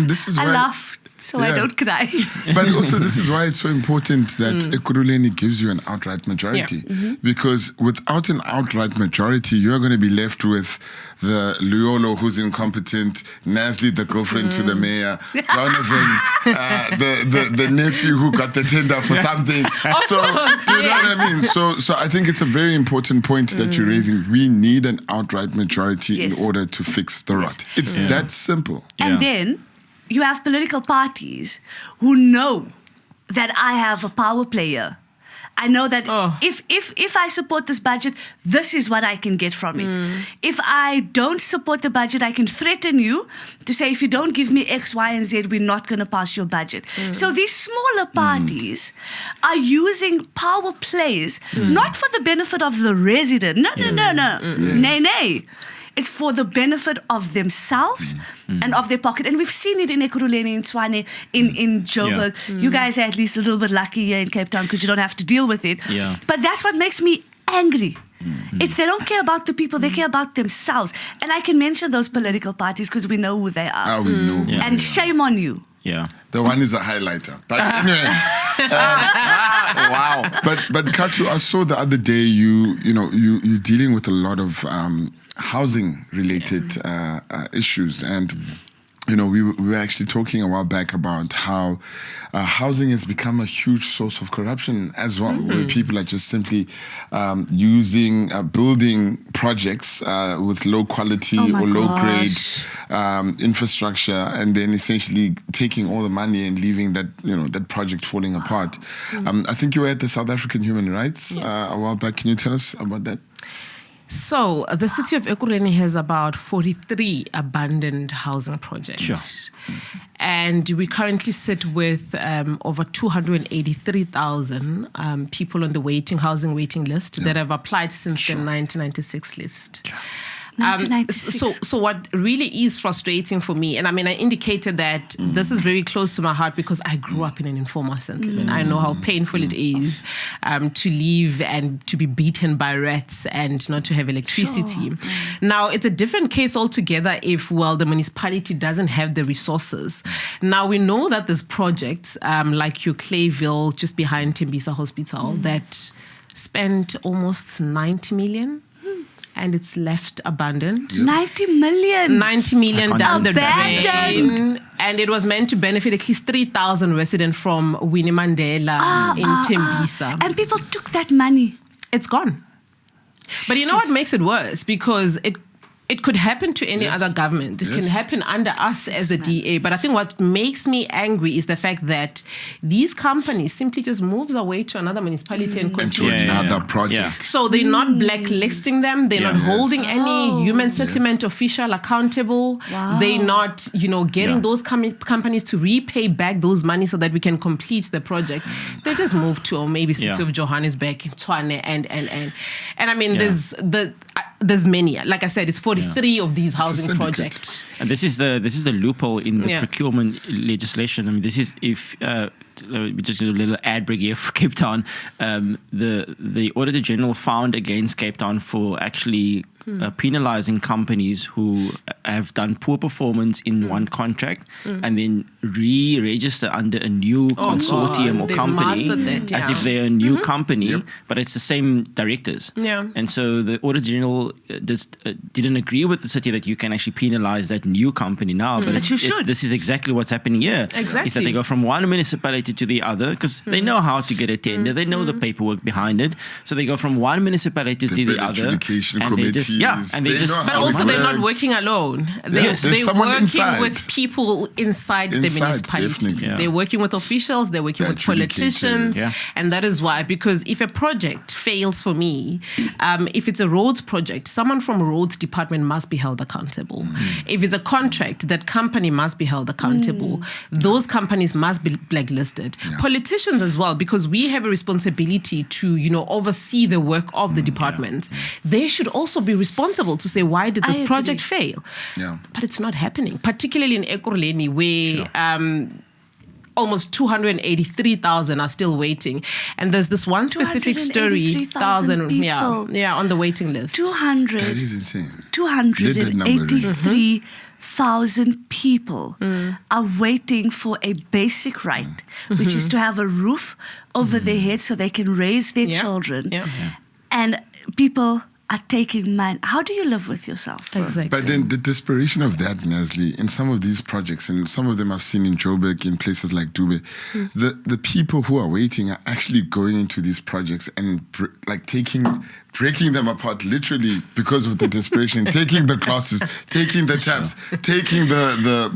this is why I laugh so I don't cry. But also, this is why it's so important that Ekurhuleni gives you an outright majority. Because without an outright majority, you're going to be left with the Luyolo who's incompetent, Nasli, the girlfriend to the mayor, Donovan, the nephew who got the tender for something. So, you know what I mean? So I think it's a very important point that you're raising. We need an outright majority in order to fix the rot. It's that simple. And then you have political parties who know that I have a power player. I know that if I support this budget, this is what I can get from it. If I don't support the budget, I can threaten you to say, if you don't give me X, Y, and Z, we're not going to pass your budget. So these smaller parties are using power plays, not for the benefit of the resident. No. Nay. It's for the benefit of themselves and of their pocket. And we've seen it in Ekurhuleni, in Tshwane, in Joburg. You guys are at least a little bit lucky here in Cape Town because you don't have to deal with it. But that's what makes me angry. It's they don't care about the people, they care about themselves. And I can mention those political parties because we know who they are. We know. And shame on you. The one is a highlighter. But anyway. Wow. But Khathu, I saw the other day you're dealing with a lot of housing related issues, and we were actually talking a while back about how housing has become a huge source of corruption as well, where people are just simply building projects with low quality or low grade infrastructure, and then essentially taking all the money and leaving that project falling apart. I think you were at the South African Human Rights a while back. Can you tell us about that? So the city of Ekurhuleni has about 43 abandoned housing projects. And we currently sit with over 283,000 people on the housing waiting list that have applied since the 1996 list. So what really is frustrating for me, and I mean, I indicated that this is very close to my heart because I grew up in an informal settlement. I know how painful it is to live and to be beaten by rats and not to have electricity. Now, it's a different case altogether if, the municipality doesn't have the resources. Now, we know that there's projects like your Clayville, just behind Tembisa Hospital, that spent almost 90 million. and it's left abandoned. 90 million. 90 million down the Abandoned. drain. And it was meant to benefit at least 3,000 residents from Winnie Mandela in Tembisa. And people took that money. It's gone. But you know what makes it worse? Because it could happen to any other government. It can happen under us as a DA. But I think what makes me angry is the fact that these companies simply just moves away to another municipality and continue to another project. So they're not blacklisting them. They're not holding any human settlement official accountable. Wow. They're not, getting those companies to repay back those money so that we can complete the project. They just move to maybe city of Johannesburg, Tshwane, and I mean there's many. Like I said, it's 43 of these housing projects. And this is the loophole in the procurement legislation. I mean, this is if we just did a little ad break here for Cape Town. The Auditor General found against Cape Town for actually penalizing companies who have done poor performance in one contract and then re-register under a new consortium or company as if they're a new company, but it's the same directors. Yeah. And so the Auditor General didn't agree with the city that you can actually penalize that new company now. But you should. This is exactly what's happening here. Exactly. Is that they go from one municipality to the other because they know how to get a tender. They know the paperwork behind it. So they go from one municipality to the other. And they just, but also they're not working alone. They're working with people inside the municipalities. Definitely. They're working with officials. They're working with politicians. And that is why, because if a project fails for me, if it's a roads project, someone from roads department must be held accountable. If it's a contract, that company must be held accountable. Those companies must be blacklisted. Politicians as well, because we have a responsibility to, oversee the work of the department. They should also be responsible to say, why did this project fail? But it's not happening, particularly in Ekurhuleni, where almost 283,000 are still waiting. And there's this one specific story, 1,000 on the waiting list. 200. That is insane. 283,000 people are waiting for a basic right, which is to have a roof over their head so they can raise their children. And people are taking money. How do you live with yourself? Exactly. But then the desperation of that, Nasli, in some of these projects, and some of them I've seen in Joburg, in places like Dube, the people who are waiting are actually going into these projects and breaking them apart literally because of the desperation, taking the classes, taking the tabs, taking the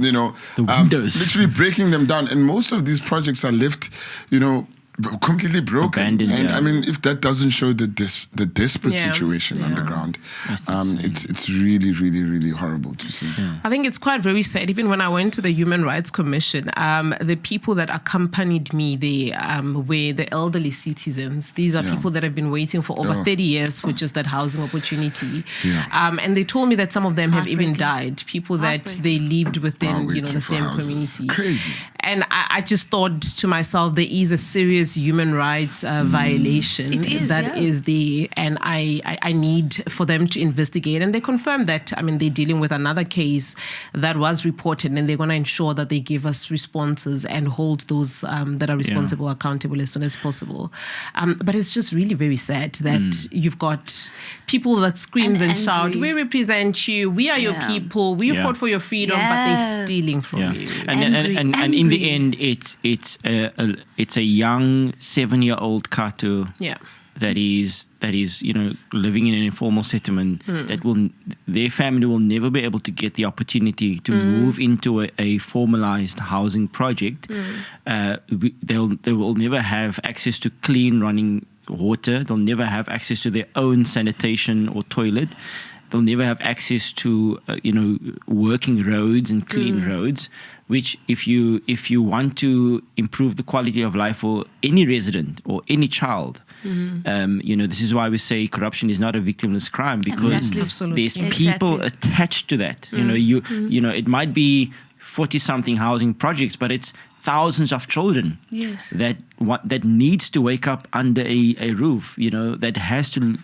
windows, literally breaking them down. And most of these projects are left, completely broken. Abandoned, and I mean, if that doesn't show the desperate situation on the ground, it's really, really, really horrible to see. I think it's quite very sad. Even when I went to the Human Rights Commission, the people that accompanied me, they were the elderly citizens. These are people that have been waiting for over 30 years for just that housing opportunity. And they told me that some of them have even died, people that they lived within the same community. Crazy. And I just thought to myself, there is a serious human rights violation that is there, and I need for them to investigate. And they confirmed that, they're dealing with another case that was reported, and they're going to ensure that they give us responses and hold those that are responsible accountable as soon as possible. But it's just really very sad that you've got people that screams and shout, we represent you, we are your people, we fought for your freedom, but they're stealing from you. And in the end, it's a young 7-year-old Khathu that is living in an informal settlement that their family will never be able to get the opportunity to move into a formalized housing project. They will never have access to clean running water. They'll never have access to their own sanitation or toilet. They'll never have access to working roads and clean roads, which if you want to improve the quality of life for any resident or any child, this is why we say corruption is not a victimless crime, because there's people attached to that. It might be 40-something housing projects, but it's thousands of children that needs to wake up under a roof, that has to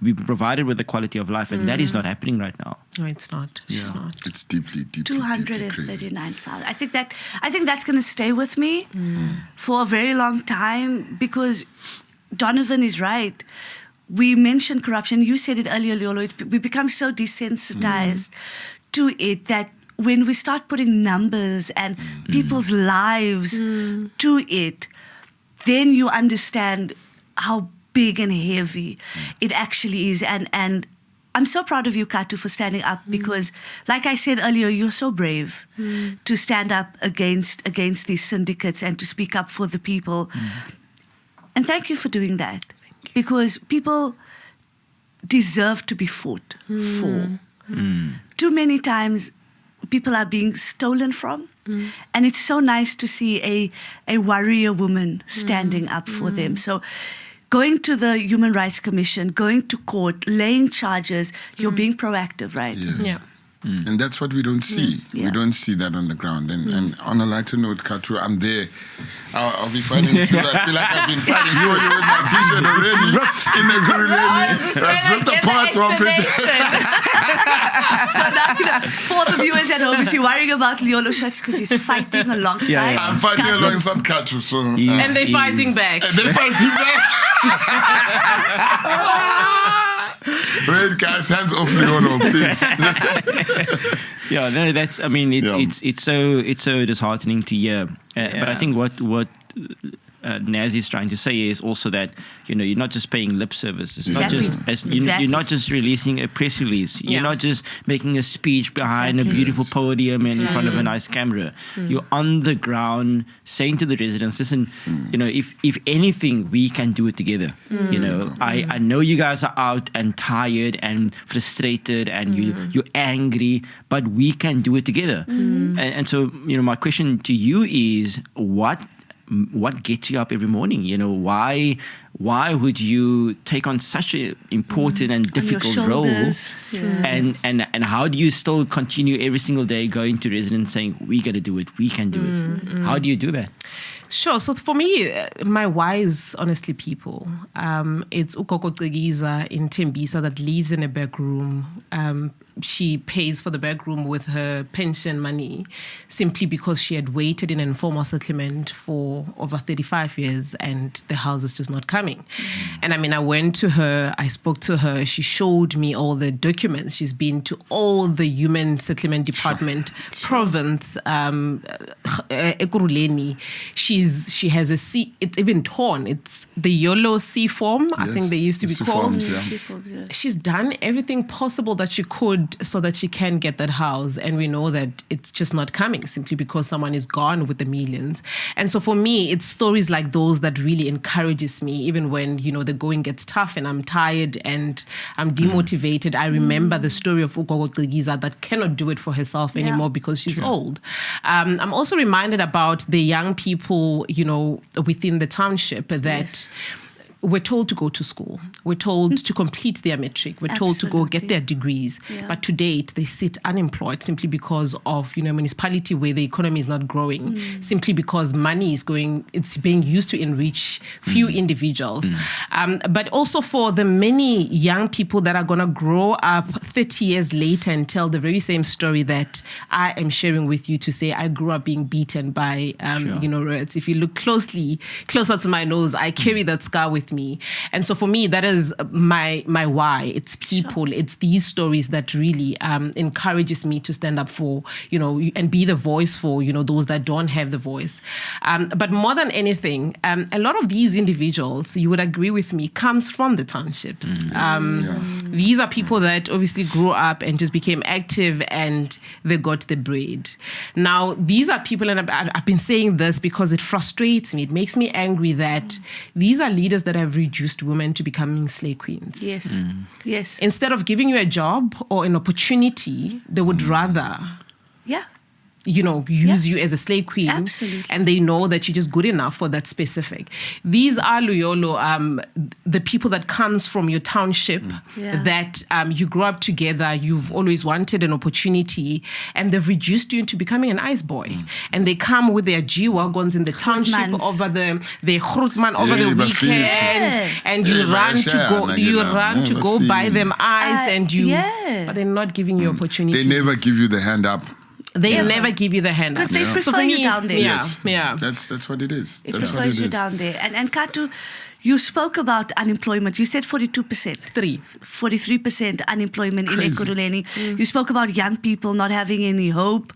be provided with the quality of life, and that is not happening right now. No, it's not. It's not. It's deeply 239,000. I think that's going to stay with me for a very long time, because Donovan is right. we mentioned corruption. You said it earlier, Leolo. We become so desensitized to it that when we start putting numbers and people's lives to it, then you understand how big and heavy it actually is. And I'm so proud of you, Khathu, for standing up because, like I said earlier, you're so brave to stand up against these syndicates and to speak up for the people. And thank you for doing that. Because people deserve to be fought for. Too many times, people are being stolen from. And it's so nice to see a warrior woman standing up for them. So going to the Human Rights Commission, going to court, laying charges, you're being proactive, right? Yes. Yeah. And that's what we don't see. We don't see that on the ground. And on a lighter note, Khathu, I'm there. I'll be fighting you. I feel like I've been fighting you with my t-shirt already in the Ekurhuleni. That's ripped apart. So now, for the viewers at home, if you're worrying about Leolo shirts because he's fighting alongside. I'm fighting alongside Khathu. So, and they're fighting back. And they're fighting back. Wait, guys, hands off Leolo, please. Yeah, no, that's. I mean, it's so disheartening to hear. But I think what Naz is trying to say is also that you're not just paying lip service. It's not just you're not just releasing a press release. You're not just making a speech behind a beautiful podium and in front of a nice camera. You're on the ground saying to the residents, listen, if anything, we can do it together. I know you guys are out and tired and frustrated and you're angry, but we can do it together. And so my question to you is what gets you up every morning? Why would you take on such an important and difficult role? And how do you still continue every single day going to residents saying, we got to do it, we can do it? How do you do that? Sure. So for me, my why is honestly people. It's Ukoko Tsigiza in Tembisa that lives in a back room. She pays for the back room with her pension money simply because she had waited in an informal settlement for over 35 years and the house is just not coming. And I mean, I went to her, I spoke to her, she showed me all the documents. She's been to all the Human Settlement Department, province, Ekurhuleni. She has a C, it's even torn. It's the YOLO C form, I think they used to be called. She's done everything possible that she could so that she can get that house. And we know that it's just not coming simply because someone is gone with the millions. And so for me, it's stories like those that really encourages me, even when, the going gets tough and I'm tired and I'm demotivated. I remember the story of Ukoko Tsigiza that cannot do it for herself anymore because she's old. I'm also reminded about the young people, within the township that we're told to go to school. We're told to complete their matric. We're told to go get their degrees. But to date, they sit unemployed simply because of, municipality where the economy is not growing, simply because money is it's being used to enrich few individuals. But also for the many young people that are going to grow up 30 years later and tell the very same story that I am sharing with you to say, I grew up being beaten by, rats. If you look closer to my nose, I carry that scar with me. And so for me, that is my why. It's people. It's these stories that really encourages me to stand up for, and be the voice for, those that don't have the voice. But more than anything, a lot of these individuals, you would agree with me, comes from the townships. These are people that obviously grew up and just became active and they got the bread. Now, these are people, and I've been saying this because it frustrates me. It makes me angry that these are leaders that have reduced women to becoming slave queens. Yes. Yes. Instead of giving you a job or an opportunity, they would rather use you as a slave queen. Absolutely. And they know that you're just good enough for that specific. These are Luyolo, the people that comes from your township that you grew up together, you've always wanted an opportunity, and they've reduced you into becoming an ice boy. And they come with their G-Wagons in the township over the Grootman over the weekend, and you run to go buy them ice, but they're not giving you opportunity. They never give you the hand up. They never give you the hand up. Because they prefer you down there. Yeah. That's what it is. It prefers you down there. And Khathu, you spoke about unemployment. You said 42%. 43% unemployment in Ekurhuleni. You spoke about young people not having any hope.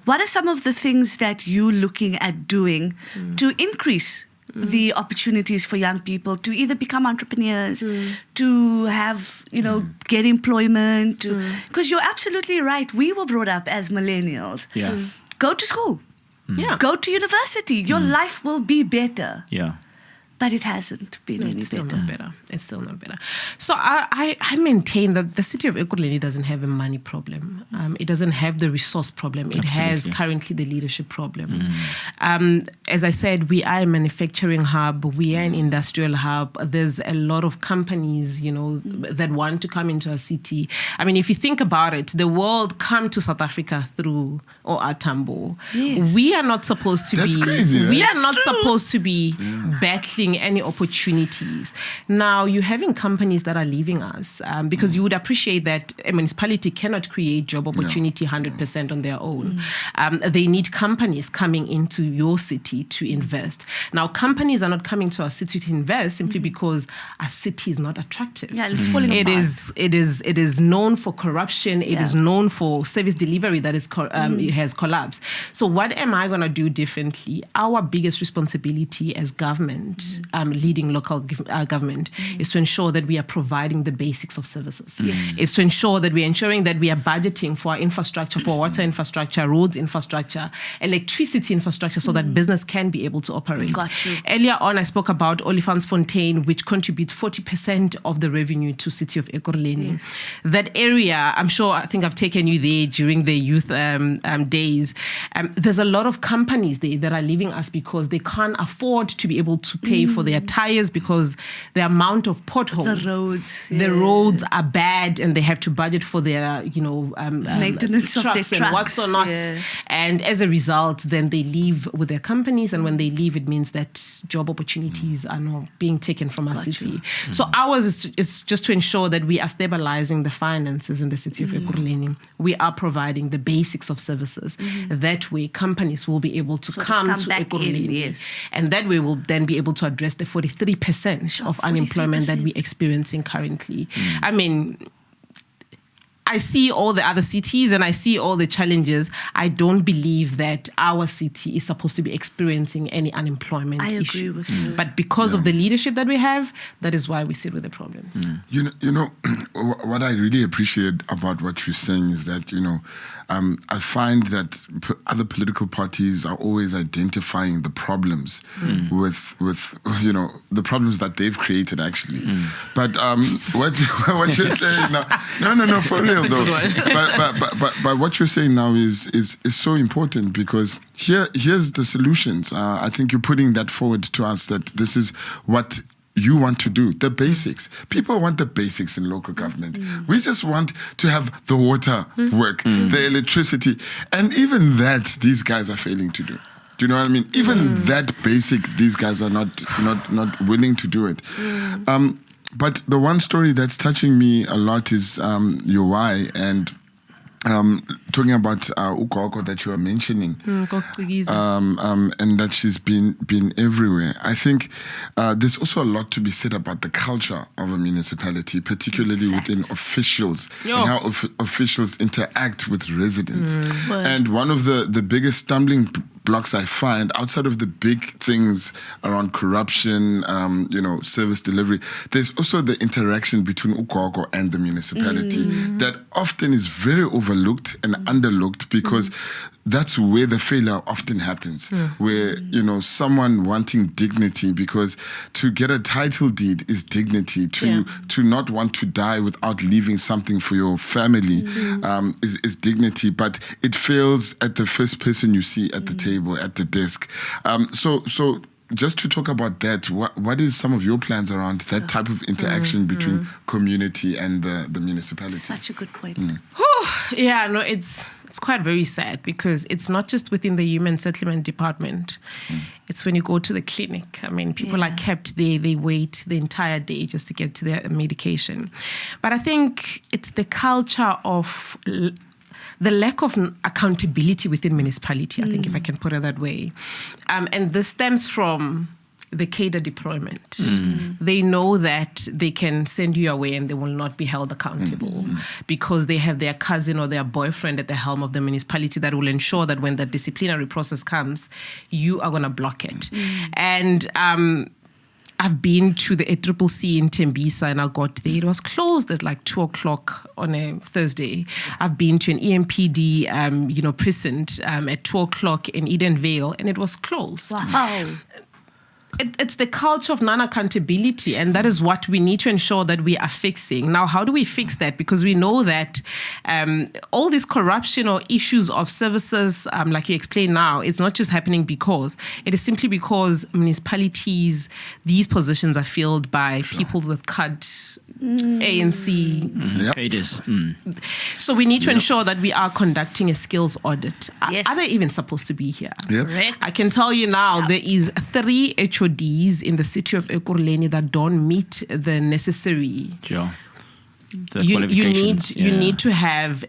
What are some of the things that you're looking at doing to increase the opportunities for young people to either become entrepreneurs, to have, get employment? Because you're absolutely right. We were brought up as millennials. Go to school. Go to university. Your life will be better. But it hasn't been any better. It's still not better. So I maintain that the city of Ekurhuleni doesn't have a money problem. It doesn't have the resource problem. It has currently the leadership problem. As I said, we are a manufacturing hub. We are an industrial hub. There's a lot of companies, that want to come into our city. I mean, if you think about it, the world come to South Africa through OR Tambo. We are not supposed to That's crazy, right? We are not supposed to be battling any opportunities. Now, you're having companies that are leaving us because you would appreciate that a municipality cannot create job opportunity 100% on their own. They need companies coming into your city to invest. Now, companies are not coming to our city to invest simply because our city is not attractive. It's falling apart. It is known for corruption. It is known for service delivery that is has collapsed. So what am I going to do differently? Our biggest responsibility as government, leading local government, is to ensure that we are providing the basics of services. It's to ensure that we are ensuring that we are budgeting for our infrastructure, for water infrastructure, roads infrastructure, electricity infrastructure, so that business can be able to operate. Earlier on, I spoke about Olifantsfontein, which contributes 40% of the revenue to city of Ekurhuleni. That area, I think I've taken you there during the youth days. There's a lot of companies there that are leaving us because they can't afford to be able to pay for their tires because the amount of potholes, the roads are bad, and they have to budget for their, maintenance of their trucks and what's or not. And as a result, then they leave with their companies, and when they leave, it means that job opportunities are not being taken from our city. So ours is just to ensure that we are stabilizing the finances in the city of Ekurhuleni. We are providing the basics of services. That way, companies will be able to come to Ekurhuleni, and that way we'll then be able to address the 43% of unemployment that we're experiencing currently. I mean, I see all the other cities and I see all the challenges. I don't believe that our city is supposed to be experiencing any unemployment issue. I agree with you. But because of the leadership that we have, that is why we sit with the problems. You know, what I really appreciate about what you're saying is that, I find that other political parties are always identifying the problems with the problems that they've created, actually. But what you're saying now, no, for real though. But what you're saying now is so important, because here's the solutions. I think you're putting that forward to us, that this is what you want to do, the basics. People want the basics in local government. We just want to have the water work, the electricity, and even that these guys are failing to do. Do you know what I mean? Even that basic, these guys are not willing to do it. But the one story that's touching me a lot is your why, and talking about Ukoko that you were mentioning, and that she's been everywhere. I think there's also a lot to be said about the culture of a municipality, particularly within officials, and how officials interact with residents. And one of the biggest stumbling blocks I find, outside of the big things around corruption, service delivery, there's also the interaction between Ukoko and the municipality that often is very overlooked and underlooked, because that's where the failure often happens, where, someone wanting dignity, because to get a title deed is dignity, to not want to die without leaving something for your family is dignity, but it fails at the first person you see at the table, at the desk. So just to talk about that, what is some of your plans around that type of interaction between community and the municipality? Such a good point. It's quite very sad, because it's not just within the human settlement department. It's when you go to the clinic. I mean, people are kept there, they wait the entire day just to get to their medication. But I think it's the culture of the lack of accountability within municipality, I think, if I can put it that way. And this stems from the cadre deployment. They know that they can send you away and they will not be held accountable because they have their cousin or their boyfriend at the helm of the municipality that will ensure that when the disciplinary process comes, you are going to block it. And I've been to the ACCC in Tembisa and I got there. It was closed at like 2:00 on a Thursday. I've been to an EMPD, precinct at 2:00 in Edenvale and it was closed. Wow. It's the culture of non-accountability, and that is what we need to ensure that we are fixing. Now, how do we fix that? Because we know that all this corruption or issues of services, like you explained now, it's not just happening because it is simply because municipalities, these positions are filled by people with CUD, ANC. Traders. So we need to ensure that we are conducting a skills audit. Yes. Are they even supposed to be here? Yep. I can tell you now, there is 3 HODs in the city of Ekurhuleni that don't meet the necessary. Sure. You need to have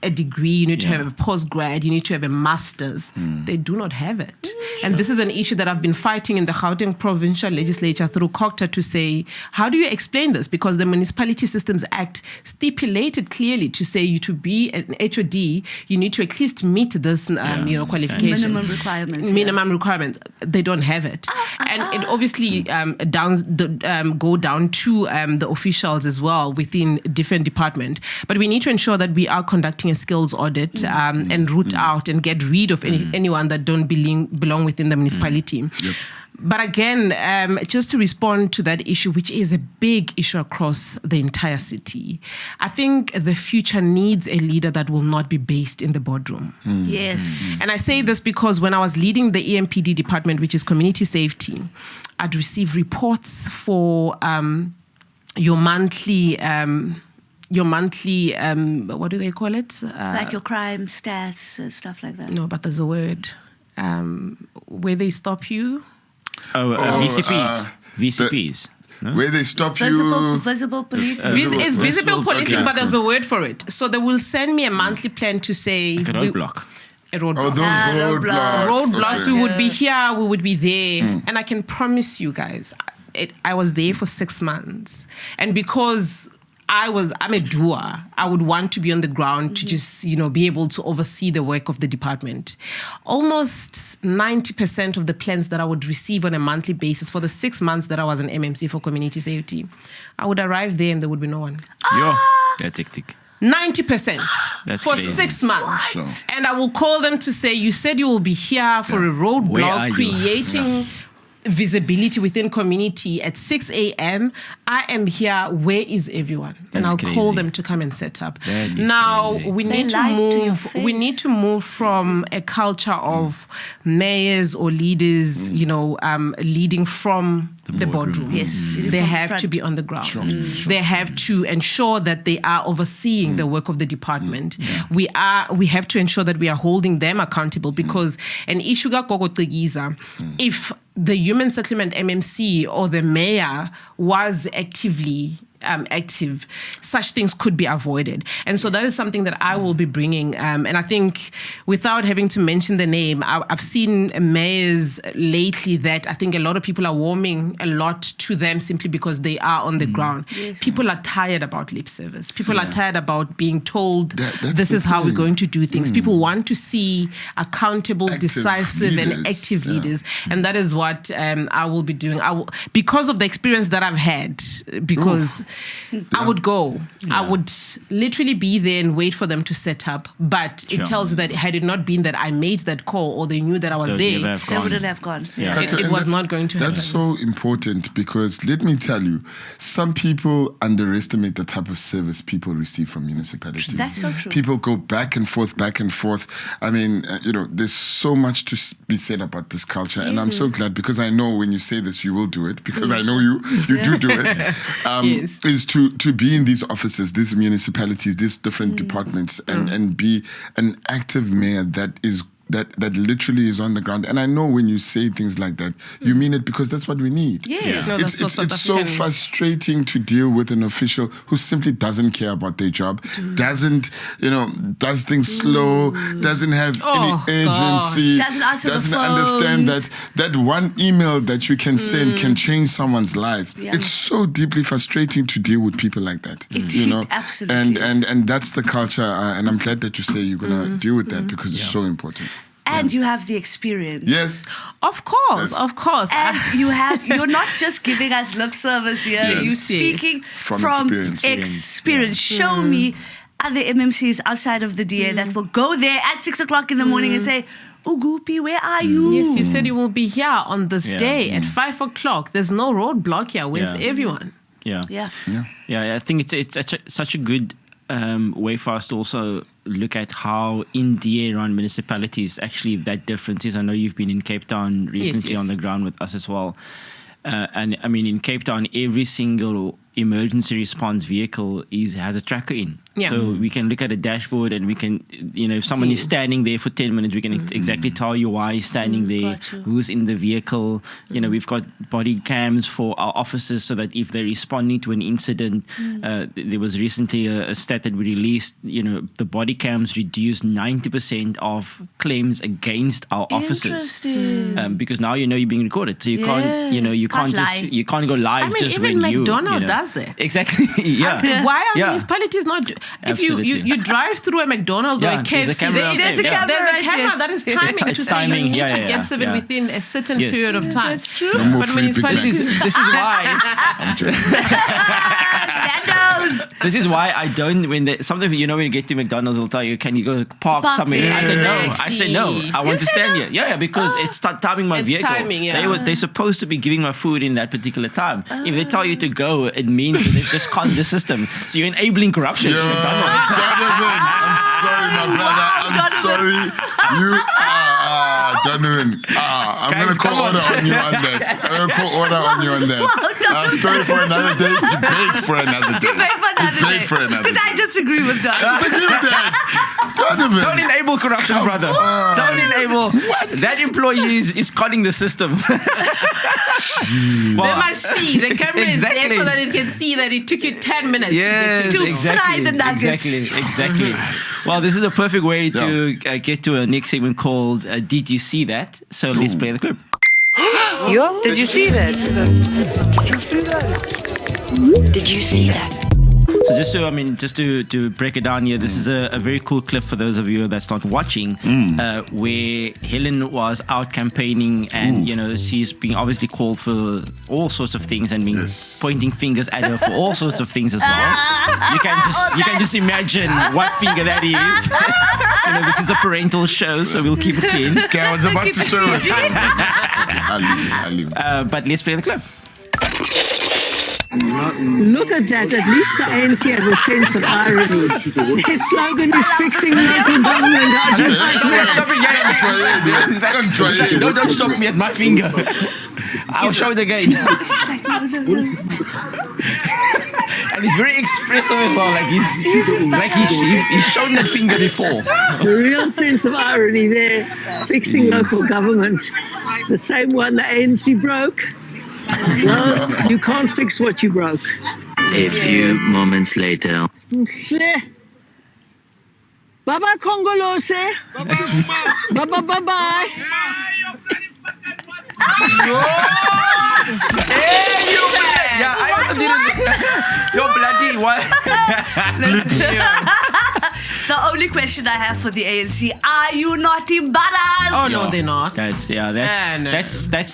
a degree, you need to have a postgrad, you need to have a master's. They do not have it. And this is an issue that I've been fighting in the Gauteng provincial legislature through COCTA to say, how do you explain this? Because the Municipality Systems Act stipulated clearly to say you to be an HOD, you need to at least meet this qualification. Minimum requirements. Minimum requirements. They don't have it. And it obviously go down to the officials as well within different departments. But we need to ensure that we are conducting a skills audit and root out and get rid of anyone that don't belong within the municipality. Yep. But again, just to respond to that issue, which is a big issue across the entire city, I think the future needs a leader that will not be based in the boardroom. Yes. And I say this because when I was leading the EMPD department, which is community safety, I'd receive reports for your monthly, what do they call it? Like your crime stats, stuff like that. No, but there's a word where they stop you. VCPs. VCPs. No? Where they stop Visible policing. It's visible policing, but there's a word for it. So they will send me a monthly plan to say... Like a roadblock. A roadblock. Oh, those roadblocks. Roadblocks, Okay. we would be here, we would be there. And I can promise you guys, I was there for 6 months. And because... I'm a doer. I would want to be on the ground to just, be able to oversee the work of the department. Almost 90% of the plans that I would receive on a monthly basis for the 6 months that I was an MMC for community safety, I would arrive there and there would be no one. That's hectic. 90% That's for crazy. 6 months. And I will call them to say, you said you will be here for a roadblock creating... visibility within community at 6 a.m. I am here. Where is everyone? And I'll call them to come and set up. Now we need to move. We need to move from a culture of mayors or leaders, leading from the boardroom. Yes, they have to be on the ground. They have to ensure that they are overseeing the work of the department. We have to ensure that we are holding them accountable because an issue if the Human Settlement MMC or the mayor was actively active, such things could be avoided. And so that is something that I will be bringing. And I think without having to mention the name, I've seen mayors lately that I think a lot of people are warming a lot to them simply because they are on the ground. Yes. People are tired about lip service. People are tired about being told this is how we're going to do things. People want to see accountable, decisive leaders. And active leaders. And that is what I will be doing. Because of the experience that I've had, because I would go. I would literally be there and wait for them to set up. But it tells you that had it not been that I made that call or they knew that I was there, they wouldn't have gone. Yeah. It was not going to happen. That's so important because let me tell you, some people underestimate the type of service people receive from municipalities. That's so true. People go back and forth. I mean, there's so much to be said about this culture. And I'm so glad because I know when you say this, you will do it because I know you do it. Yes. Is to be in these offices, these municipalities, these different departments and be an active mayor that is that literally is on the ground. And I know when you say things like that, you mean it because that's what we need. Yes. No, it's so frustrating to deal with an official who simply doesn't care about their job, doesn't, does things slow, doesn't have any urgency, doesn't understand that one email that you can send can change someone's life. Yeah. It's so deeply frustrating to deal with people like that. It absolutely and that's the culture, and I'm glad that you say you're going to deal with that because it's so important. And you have the experience. Yes. Of course. And you're not just giving us lip service here. Yes. You're speaking from experience. Show me other MMCs outside of the DA that will go there at 6 o'clock in the morning and say, Ugupi, where are you? Yes, you said you will be here on this day at 5 o'clock. There's no roadblock here. Where's everyone? Yeah. I think it's such a good way for us to also look at how in DA-run municipalities actually that difference is. I know you've been in Cape Town recently on the ground with us as well. And I mean, in Cape Town, every single emergency response vehicle has a tracker in. Yeah. So we can look at a dashboard and we can, if someone is standing there for 10 minutes, we can exactly tell you why he's standing there, who's in the vehicle. We've got body cams for our officers so that if they're responding to an incident, there was recently a stat that we released, the body cams reduced 90% of claims against our officers. Because now you're being recorded. So you can't, you can't go live just even when McDonald's does that. Exactly. Yeah. Why are municipalities not? If you drive through a McDonald's or a KFC, there's a camera that is timing to say you need to get something within a certain period of time. That's true. No more free this is why. This is why I don't. Sometimes when you get to McDonald's, they'll tell you, "Can you go park somewhere?" I said no. I want to stand here. Yeah, because it's timing my vehicle. Timing, they're supposed to be giving my food in that particular time. If they tell you to go, it means that they've just conned the system. So you're enabling corruption. Donovan, I'm sorry, my brother. I'm sorry. You Donovan. I'm going to call order on you on that. Story for another day. Debate for another day. Because I disagree with Donovan. I disagree with that. Donovan. Don't enable corruption, brother. Don't enable. That employee is conning the system. They must see. The camera is there so that it can see that it took you 10 minutes to fry the nuggets. Exactly. Well, this is a perfect way to get to a next segment called Did You See That? So let's play the clip. Did you see that? Did you see that? So just to break it down here, this is a very cool clip for those of you that's not watching, where Helen was out campaigning and she's being obviously called for all sorts of things and being pointing fingers at her for all sorts of things as well. You can just imagine what finger that is. This is a parental show, so we'll keep it clean. Okay, I was about to show it. I'll leave. But let's play the clip. Look at that. At least the ANC has a sense of irony. His slogan is fixing local government. Don't stop me at my finger. I'll show it again. And he's very expressive as well. He's shown that finger before. The real sense of irony there. Fixing local government. The same one the ANC broke. No, you can't fix what you broke. A few moments later. Baba Kongolose. Baba bye. Hey, you man! Yeah, I didn't. You're bloody. What? The only question I have for the ANC: are you not embarrassed? Oh no, they're not. That's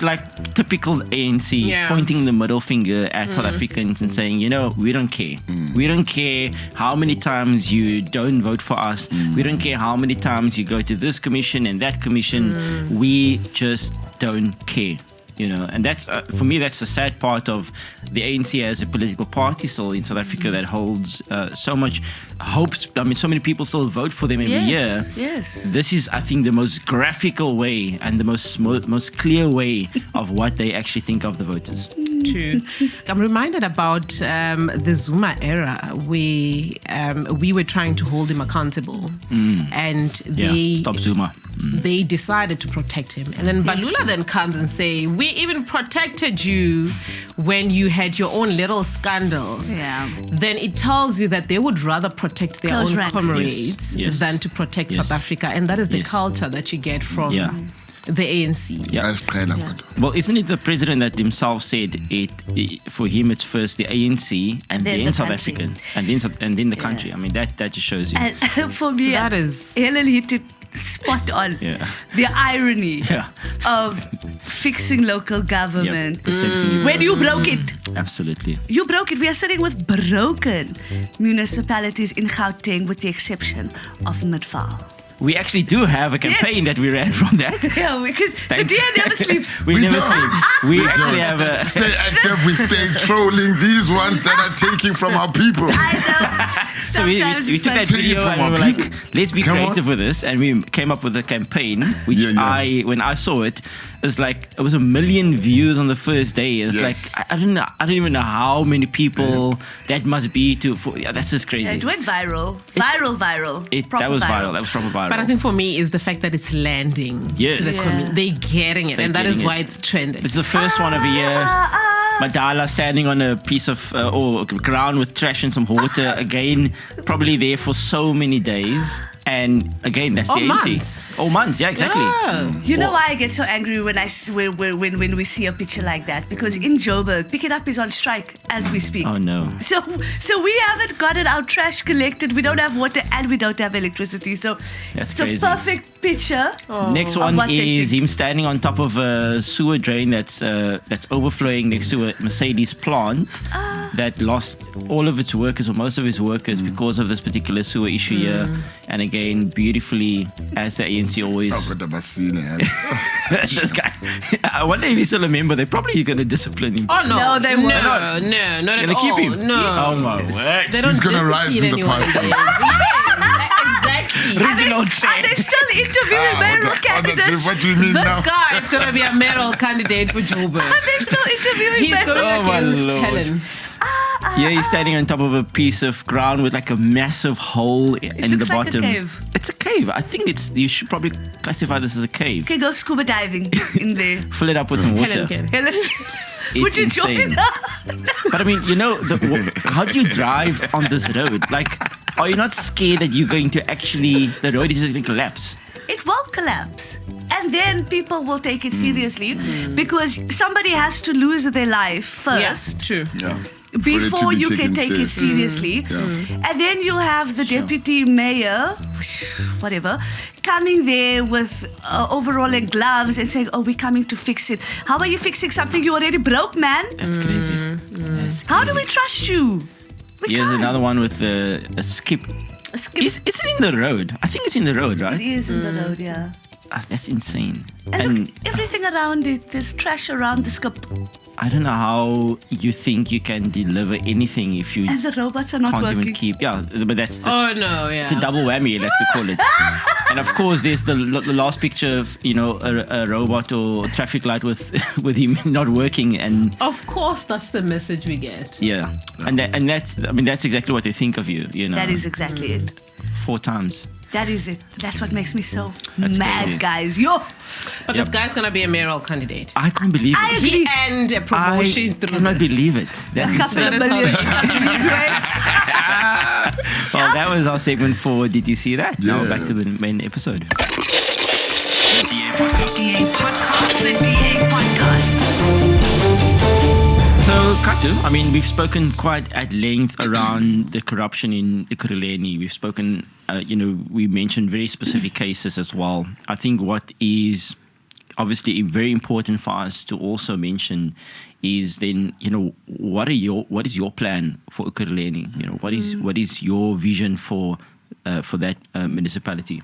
like typical ANC pointing the middle finger at South Africans and saying, we don't care. We don't care how many times you don't vote for us. We don't care how many times you go to this commission and that commission. We just don't care. And that's for me, that's the sad part of the ANC as a political party still in South Africa that holds so much hopes. I mean, so many people still vote for them every year. Yes. This is, I think, the most graphical way and the most clear way of what they actually think of the voters. True. I'm reminded about the Zuma era where we were trying to hold him accountable, and stop Zuma. They decided to protect him, and then Balula then comes and say, "We even protected you when you had your own little scandals." Yeah. Then it tells you that they would rather protect their Close own ranks. comrades Yes. than to protect South Africa, and that is the culture that you get from the ANC. Well, isn't it the president that himself said it for him it's first the ANC and then the South country. African and then the country. I mean that just shows you. And for me, that is Helen hit it spot on. The irony of fixing local government when you broke it. Absolutely. You broke it. We are sitting with broken municipalities in Gauteng with the exception of Midvaal. We actually do have a campaign that we ran from that. Yeah, because the DA never sleeps. We never sleep. We actually have a... Stay active, we stay trolling these ones that are taking from our people. I know. So we took that video and we were like, let's be creative with this. And we came up with a campaign, which when I saw it, it was 1 million views on the first day. It's like, I don't even know how many people that must be that's just crazy. It went viral. Viral. That was viral. That was proper viral. But I think for me is the fact that it's landing. Yes. To the community. They're getting it, They're and that is getting why it. it's trending. It's the first one of the year. Madala standing on a piece of or ground with trash and some water. Again, probably there for so many days. And again, that's the ANC. Months, yeah, exactly. Yeah. You know why I get so angry when we see a picture like that? Because in Joburg, Pick It Up is on strike as we speak. Oh no. So we haven't gotten our trash collected. We don't have water and we don't have electricity. So that's it's crazy. a perfect picture. Next one is him standing on top of a sewer drain that's overflowing next to a Mercedes plant that lost all of its workers or most of its workers because of this particular sewer issue here. And again, beautifully, as the ANC always. This guy. I wonder if he still a member. They're probably going to discipline him. Oh no, they won't. No, not at all. Gonna keep him? No. Oh my word. They don't He's gonna rise in the party. Exactly. Regional chair. Are they still interviewing mayoral candidates? What do you mean now? This guy is going to be a mayoral candidate for Joburg. Are they still interviewing He's mayoral going against Lord. Helen. Yeah, he's standing on top of a piece of ground with like a massive hole in the looks like a bottom. cave. It's a cave. I think you should probably classify this as a cave. Okay, go scuba diving in there. Fill it up with some water. Helen, It's would you insane. join her? But I mean, how do you drive on this road? Like, are you not scared that you're going to the road is just going to collapse? It will collapse. And then people will take it seriously because somebody has to lose their life first. True. Yeah. Before you can take it seriously. seriously. And then you'll have the deputy mayor, whatever, coming there with overall and gloves and saying, we're coming to fix it. How are you fixing something you already broke, man? That's crazy. How do we trust you? Here's another one with a skip. A skip. Is it in the road? I think it's in the road, right? It is in the road, yeah. That's insane. And look, everything around it, there's trash around the skip. I don't know how you think you can deliver anything if you And the robots are not can't working. even keep. Yeah, but that's Oh no, yeah. it's a double whammy, like to call it. And of course, there's the last picture of a robot or traffic light with him not working, and Of course, that's the message we get. yeah, and that's exactly what they think of you. That is exactly it. 4 times. That is it. That's what makes me so That's mad, crazy. guys. Yo! But this guy's going to be a mayoral candidate. I can't believe I it. agree. And a promotion I through cannot this. believe it. That's insane. Well, that was our segment for Did You See That? Now back to the main episode. The DA Podcast. DA Podcast. The DA Podcast. So, Khathu, I mean, we've spoken quite at length around the corruption in Ekurhuleni. We've spoken, we mentioned very specific cases as well. I think what is obviously very important for us to also mention is then, what is your plan for Ekurhuleni? What is your vision for that municipality?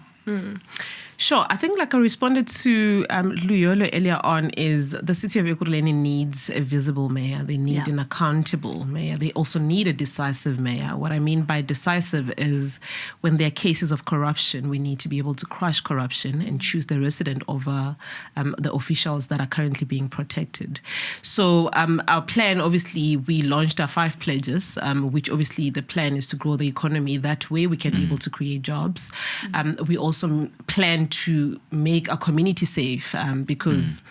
Sure. I think like I responded to Luyolo earlier on is the city of Ekurhuleni needs a visible mayor. They need an accountable mayor. They also need a decisive mayor. What I mean by decisive is when there are cases of corruption, we need to be able to crush corruption and choose the resident over the officials that are currently being protected. So our plan, obviously, we launched our 5 pledges, which obviously the plan is to grow the economy. That way we can be able to create jobs. We also plan to make a community safe because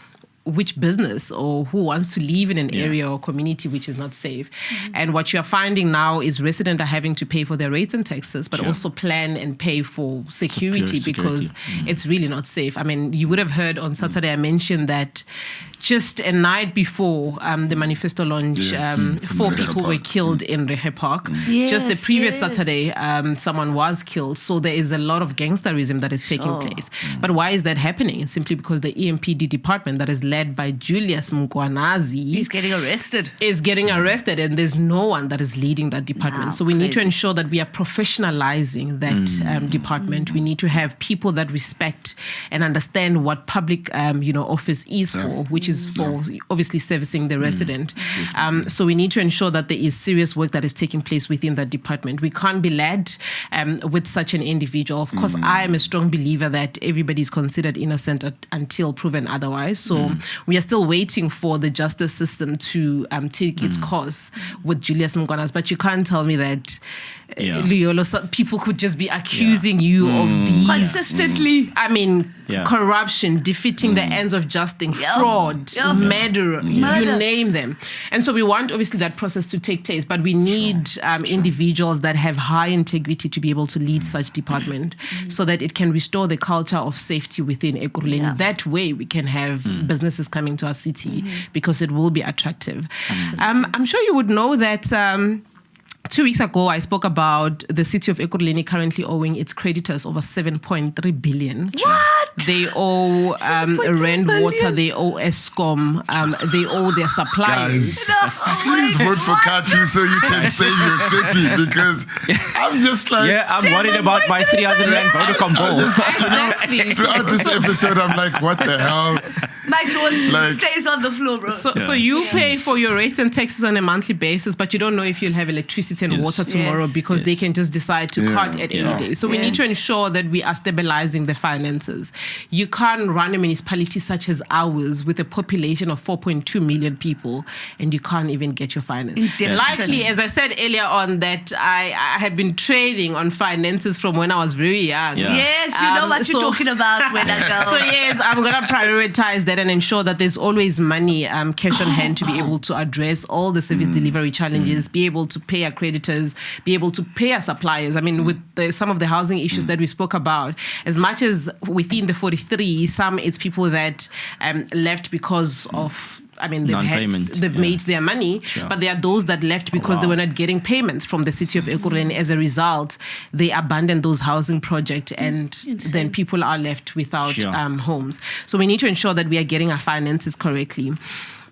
which business or who wants to live in an area or community which is not safe? And what you're finding now is residents are having to pay for their rates and taxes, but also plan and pay for security because it's really not safe. I mean, you would have heard on Saturday I mentioned that just a night before the manifesto launch, 4 people were killed in Rehe Park. Just the previous Saturday, someone was killed. So there is a lot of gangsterism that is taking place. But why is that happening? It's simply because the EMPD department that is led by Julius Mkhwanazi is getting arrested, and there's no one that is leading that department. So we need to ensure that we are professionalizing that department. We need to have people that respect and understand what public office is for, which is for obviously servicing the resident. So we need to ensure that there is serious work that is taking place within that department. We can't be led with such an individual. Of course, I am a strong believer that everybody is considered innocent until proven otherwise. So we are still waiting for the justice system to take its course with Julius Mkhwanazi. But you can't tell me that Luyolo, people could just be accusing you of these consistently. I mean, corruption, defeating the ends of justice, fraud, murder, you name them. And so we want obviously that process to take place, but we need individuals that have high integrity to be able to lead such department so that it can restore the culture of safety within Ekurhuleni. That way we can have businesses coming to our city because it will be attractive. I'm sure you would know that 2 weeks ago, I spoke about the city of Ekurhuleni currently owing its creditors over 7.3 billion. What? They owe rent, water, they owe Eskom, they owe their suppliers. Please vote for Khathu so you can save your city, because I'm just like... I'm worried about my 300 rand Vodacom bill. Exactly. Throughout this episode, I'm like, what the hell? My jaw stays on the floor, bro. So you pay for your rates and taxes on a monthly basis, but you don't know if you'll have electricity and water tomorrow because they can just decide to cut at any day. So we need to ensure that we are stabilizing the finances. You can't run a municipality such as ours with a population of 4.2 million people and you can't even get your finances. Likely, as I said earlier on, that I have been trading on finances from when I was very young. Yes, you know what you're talking about when I go. So yes, I'm going to prioritize that and ensure that there's always money, cash on hand to be able to address all the service delivery challenges, be able to pay our creditors, be able to pay our suppliers. I mean, with some of the housing issues that we spoke about, as much as within the 43, some it's people that left because of they've made their money, but there are those that left because they were not getting payments from the city of Ekurhuleni. As a result, they abandoned those housing projects and then people are left without homes. So we need to ensure that we are getting our finances correctly.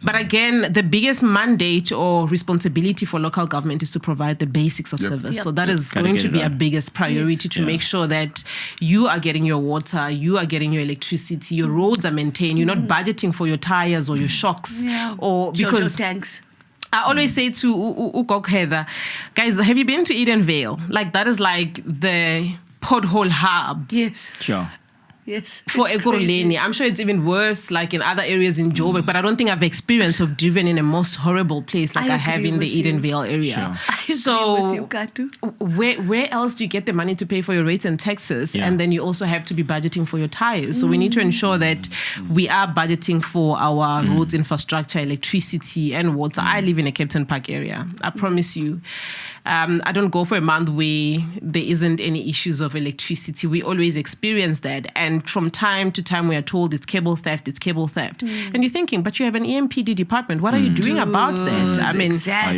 But again, the biggest mandate or responsibility for local government is to provide the basics of service. So that is going to be our biggest priority to make sure that you are getting your water, you are getting your electricity, your roads are maintained, you're not budgeting for your tires or your shocks or because tanks. I always say to Ukok Heather, guys, have you been to Eden Vale? Like that is like the pothole hub. Yes. Sure. Yes. For Ekurhuleni. I'm sure it's even worse like in other areas in Joburg, but I don't think I've experienced of driven in a most horrible place like I have in the Edenvale area. So where else do you get the money to pay for your rates and taxes? And then you also have to be budgeting for your tires. So we need to ensure that we are budgeting for our roads, infrastructure, electricity and water. I live in a Captain Park area. I promise you. I don't go for a month where there isn't any issues of electricity. We always experience that. And And from time to time, we are told it's cable theft, it's cable theft. And you're thinking, but you have an EMPD department. What are you doing about that? I mean,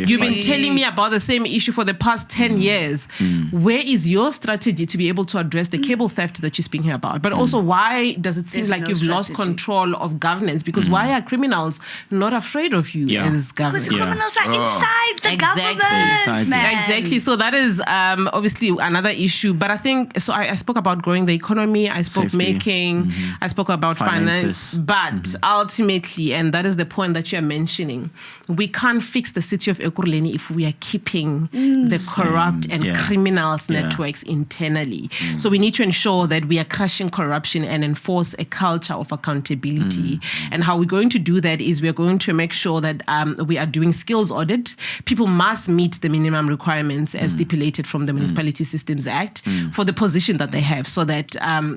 you've been telling me about the same issue for the past 10 years. Where is your strategy to be able to address the cable theft that you're speaking about? But also, why does it seem like you've lost control of governance? Because why are criminals not afraid of you as government? Because the criminals are inside the government. Exactly. So that is obviously another issue. But I think, so I spoke about growing the economy, I spoke making, I spoke about finance. But ultimately, and that is the point that you're mentioning, we can't fix the city of Ekurhuleni if we are keeping the corrupt and criminals networks internally. So we need to ensure that we are crushing corruption and enforce a culture of accountability. And how we're going to do that is we're going to make sure that we are doing skills audit. People must meet the minimum requirements as stipulated from the Municipality Systems Act for the position that they have, so that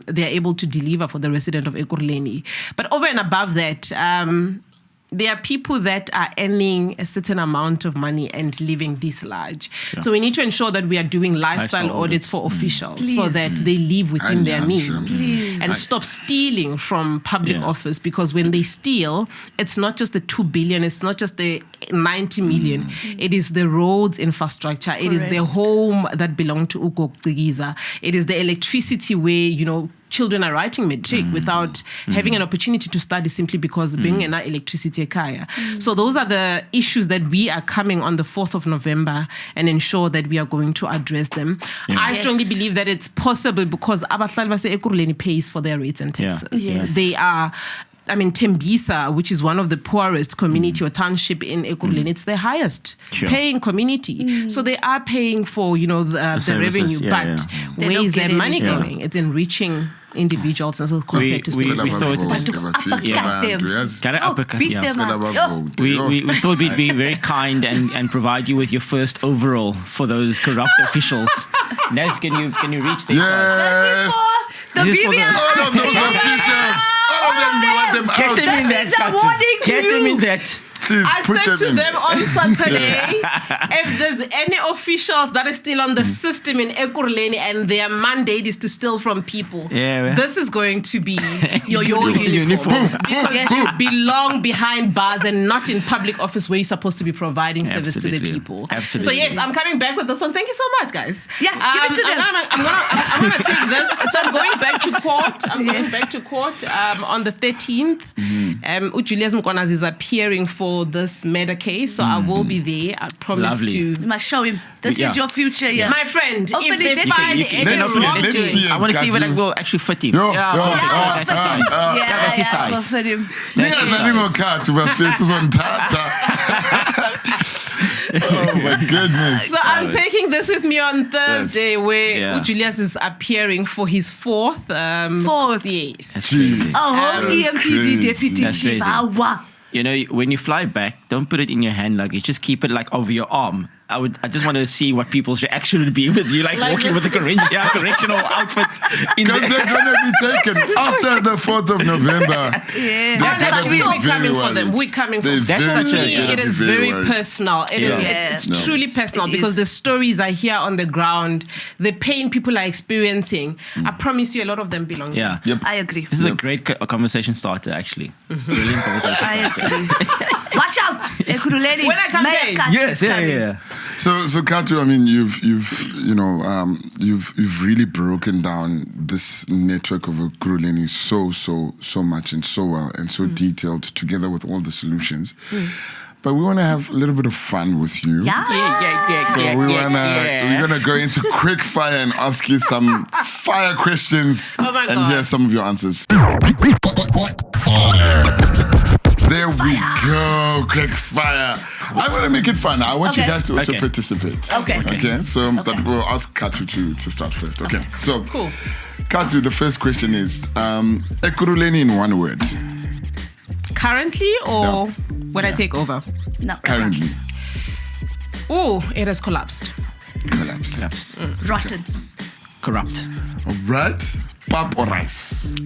they are able to deliver for the resident of Ekurhuleni. But over and above that, there are people that are earning a certain amount of money and living this large. So we need to ensure that we are doing lifestyle audits for officials so that they live within their means and stop stealing from public office, because when they steal, it's not just the 2 billion, it's not just the 90 million, it is the roads infrastructure, it is the home that belong to Ugokzigiza, it is the electricity where, you know, children are writing matric without having an opportunity to study simply because being in electricity kaya. So those are the issues that we are coming on the 4th of November and ensure that we are going to address them. I strongly believe that it's possible because Abahlali base Ekurhuleni pays for their rates and taxes. They are, I mean, Tembisa, which is one of the poorest community or township in Ekurhuleni, it's the highest paying community. So they are paying for, you know, the revenue, but where is their money going? It's enriching individuals and so compared to we thought we'd be very kind and provide you with your first overall for those corrupt officials. Naz, can you reach the Yes. This is for the all of those officials. All of them, we want them out. Get them in that. Please, I said to them on Saturday, if there's any officials that are still on the system in Ekurhuleni and their mandate is to steal from people, this is going to be your uniform. Because you belong behind bars and not in public office where you're supposed to be providing service to the people. So yes, I'm coming back with this one. Thank you so much, guys. Yeah, give it to them. I'm gonna take this. So I'm going back to court. Going back to court on the 13th. Julius Mkwanazi is appearing for this murder case, so I will be there. I promise to. You must show him. This is your future, my friend. If they find any wrong doing, I want to see whether it will actually fit him. That's his size. Will fit him. Oh my goodness. So I'm taking this with me on Thursday where Julius is appearing for his fourth. Yes. Jesus. EMPD deputy chief. You know, when you fly back, don't put it in your hand luggage. Just keep it like over your arm. I just want to see what people's reaction would be with you, like walking with a correctional outfit. Because they're going to be taken after the 4th of November. We're coming for them. We're coming for them. It is very personal. It's truly personal because the stories I hear on the ground, the pain people are experiencing, I promise you a lot of them belong there. I agree. This is a great conversation starter, actually. Brilliant conversation starter. I agree. Watch out, Ekurhuleni. When I come back. Yes, yeah. So Khathu, I mean, you've really broken down this network of Ekurhuleni so much and so well and so detailed, together with all the solutions. But we want to have a little bit of fun with you. So we're gonna go into quick fire and ask you some fire questions and hear some of your answers. There we go, quick fire. I want to make it fun. I want you guys to also participate. Okay. So but we'll ask Khathu to start first. Okay. So cool. Khathu, the first question is Ekurhuleni in one word. Currently or when I take over? No. Currently. Oh, it has collapsed. Rotten. Corrupt. Right? Pap or rice? She's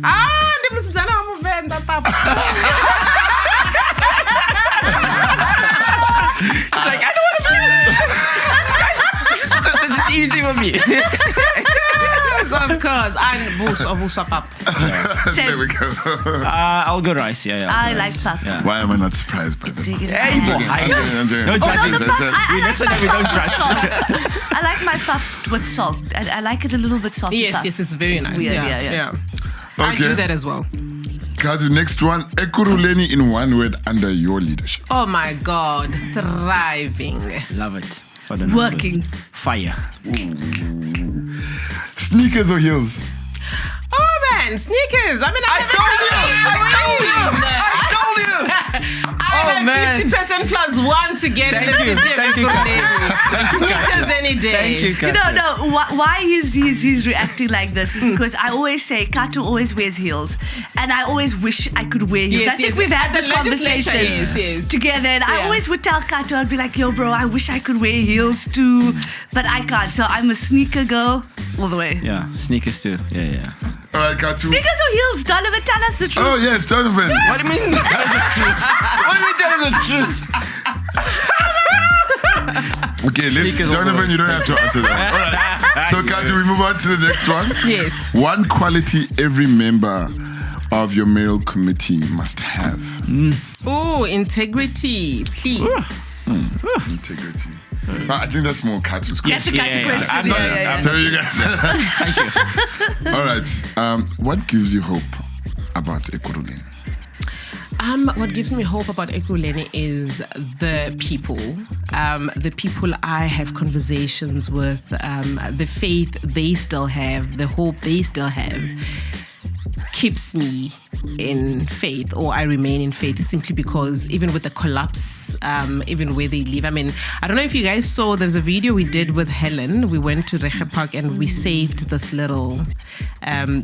like, I don't want to be this is easy for me. Of course. And buso pap. There we go. I'll go rice. Yeah. I like pap. Yeah. Why am I not surprised by that? Hey, no judging. We listen and we don't judge. I like my pap with salt. I like it a little bit salty. Yes, it's very nice. Weird. Yeah. Okay. I do that as well. Khathu, next one. Ekurhuleni in one word under your leadership. Oh my God, thriving. Love it. Working. Fire. Ooh. Sneakers or heels? Oh man, sneakers. I mean, I told you. I have 50% plus one to get in the city of Ekurhuleni. Sneakers any day. Thank you, Khathu. No. Why he's reacting like this is because I always say Khathu always wears heels, and I always wish I could wear heels. I think we've had this conversation together, and I always would tell Khathu, I'd be like, yo, bro, I wish I could wear heels too, but I can't. So I'm a sneaker girl all the way. Yeah, sneakers too. Yeah. All right, Khathu. Sneakers or heels? Donovan, tell us the truth. Oh, yes, Donovan. What do you mean tell us the truth? What do you mean tell us the truth? Okay, Donovan, you don't have to answer that. All right. So, Khathu, we move on to the next one. Yes. One quality every member of your mayoral committee must have. Oh, integrity, please. Integrity. I think that's more Khathu's question. That's a Khathu question. I'm telling you guys. Thank you. All right. What gives you hope about Ekurhuleni? What gives me hope about Ekurhuleni is the people. The people I have conversations with, the faith they still have, the hope they still have, keeps me in faith, or I remain in faith, simply because even with the collapse, even where they live, I mean, I don't know if you guys saw, there's a video we did with Helen. We went to Reche Park and we saved this little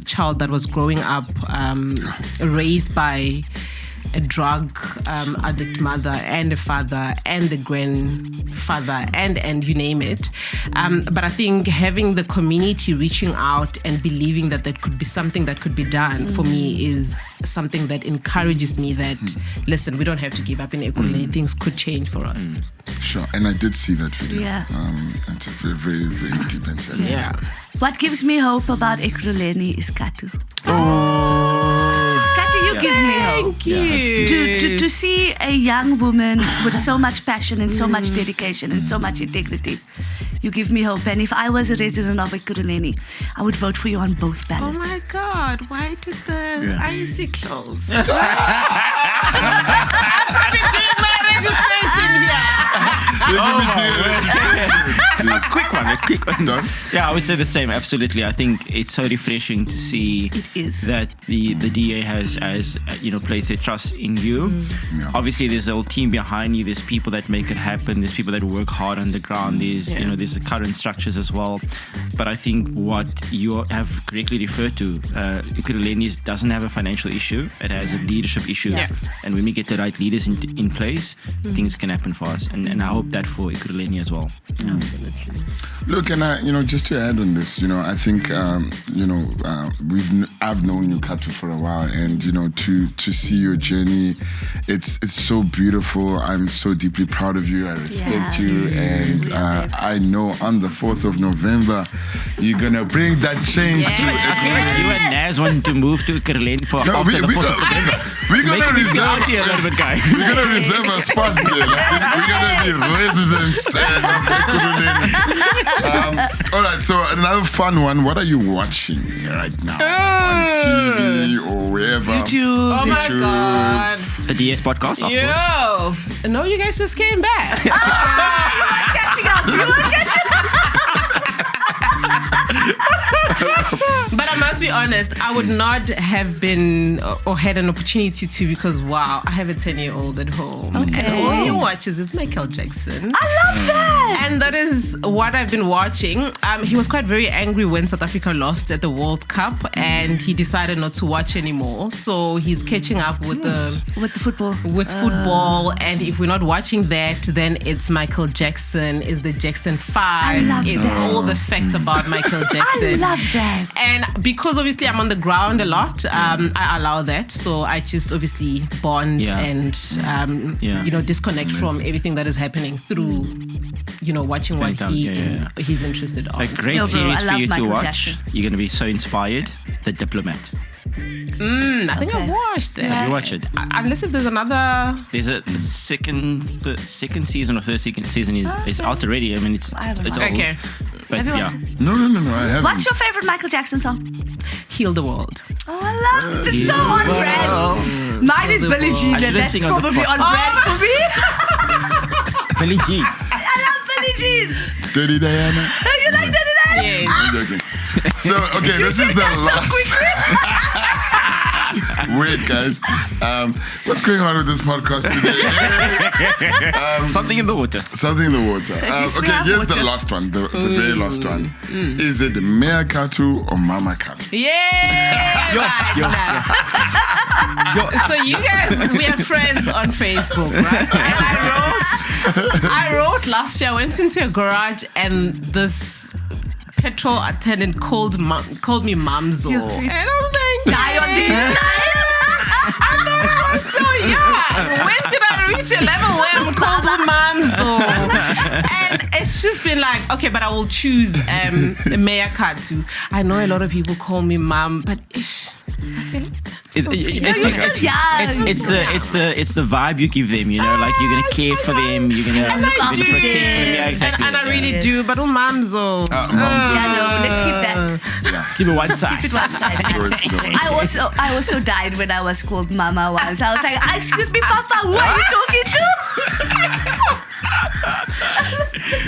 child that was growing up, raised by a drug addict mother and a father and the grandfather and you name it. But I think having the community reaching out and believing that that could be something that could be done for me is something that encourages me that, listen, we don't have to give up in Ekurhuleni. Things could change for us. Sure. And I did see that video. Yeah. It's a very, very, very deep insight. Yeah. What gives me hope about Ekurhuleni is Khathu. Khathu, you give me hope. Thank you. To see a young woman with so much passion and so much dedication and so much integrity, you give me hope. And if I was a resident of Ekurhuleni, I would vote for you on both ballots. Oh my God, why did the IEC close? I've been doing my registration here. A quick one. Yeah, I would say the same. Absolutely. I think it's so refreshing to see that the DA has placed their trust in you. Obviously, there's a whole team behind you. There's people that make it happen. There's people that work hard on the ground. There's the current structures as well. But I think what you have correctly referred to, Ekurhuleni doesn't have a financial issue. It has a leadership issue. Yeah. And when we get the right leaders in place, things can happen for us. And I hope that for Ekurhuleni as well. Absolutely. Look, and just to add on this, I think I've known you, Khathu, for a while, and to see your journey, it's so beautiful. I'm so deeply proud of you. I respect you, and I know on the 4th of November you're gonna bring that change to Ekurhuleni. You and Naz want to move to Ekurhuleni for after the 4th of November. We're gonna reserve a little bit, guy. We're gonna reserve a spot there. We're gonna be residents of Ekurhuleni. All right, so another fun one. What are you watching right now on TV or wherever? YouTube. Oh my God. The DS podcast, of course. No, you guys just came back. You are catching up. But I must be honest, I would not have been or had an opportunity to, because wow, I have a 10-year-old at home. Okay. And all he watches is Michael Jackson. I love that. And that is what I've been watching. He was quite very angry when South Africa lost at the World Cup, and he decided not to watch anymore. So he's catching up with the football. With football, and if we're not watching that, then it's Michael Jackson, is the Jackson 5. I love it's that. all the facts about Michael Jackson. I love that. And because obviously obviously I'm on the ground a lot. I allow that. So I just obviously bond and, disconnect from everything that is happening through, watching what he's interested in. A great series for you to watch. You're going to be so inspired. The Diplomat. I think I've watched it. Have you watched it? Unless if there's another... There's a second season or third season is out already. I mean, it's okay. But No, I haven't. What's your favorite Michael Jackson song? Heal the World. Oh, I love it. It's so on brand. Mine is Billie Jean, and that's probably on brand for me. Billie Jean. I love Billie Jean. Dirty Diana. You like Dirty Diana? Yes. I'm joking. So, okay, this is the last. Wait, guys. What's going on with this podcast today? Something in the water. Something in the water. Okay, here's the last one, the very last one. Is it Mayor Khathu or Mama Khathu? So you guys, we are friends on Facebook, right? And I wrote last year, I went into a garage and this petrol attendant called me Mamzo. And I'm like, die on the inside. I'm still young. When did I reach a level where I'm called Mamzo? And it's just been like, okay, but I will choose Mayor Khathu. I know a lot of people call me Mam, but I feel it's the vibe you give them, like you're gonna care for them, you're gonna protect them. Yeah, exactly. And I really do, but Mamzo. Let's keep that. Keep it one side. Keep it one side. I also died when I was called Mama once. I was like, excuse me, Papa, who are you talking to?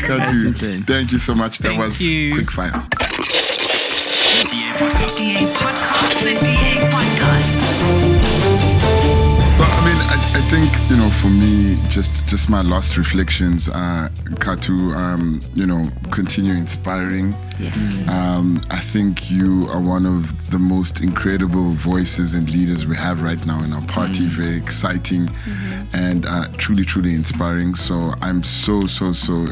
Khathu, thank you so much. That was quick fire. The DA Podcast. DA Podcast. The DA Podcast. Well, I mean, I think, for me, just my last reflections are Khathu, continue inspiring. Yes. I think you are one of the most incredible voices and leaders we have right now in our party. Very exciting and truly, truly inspiring. So I'm so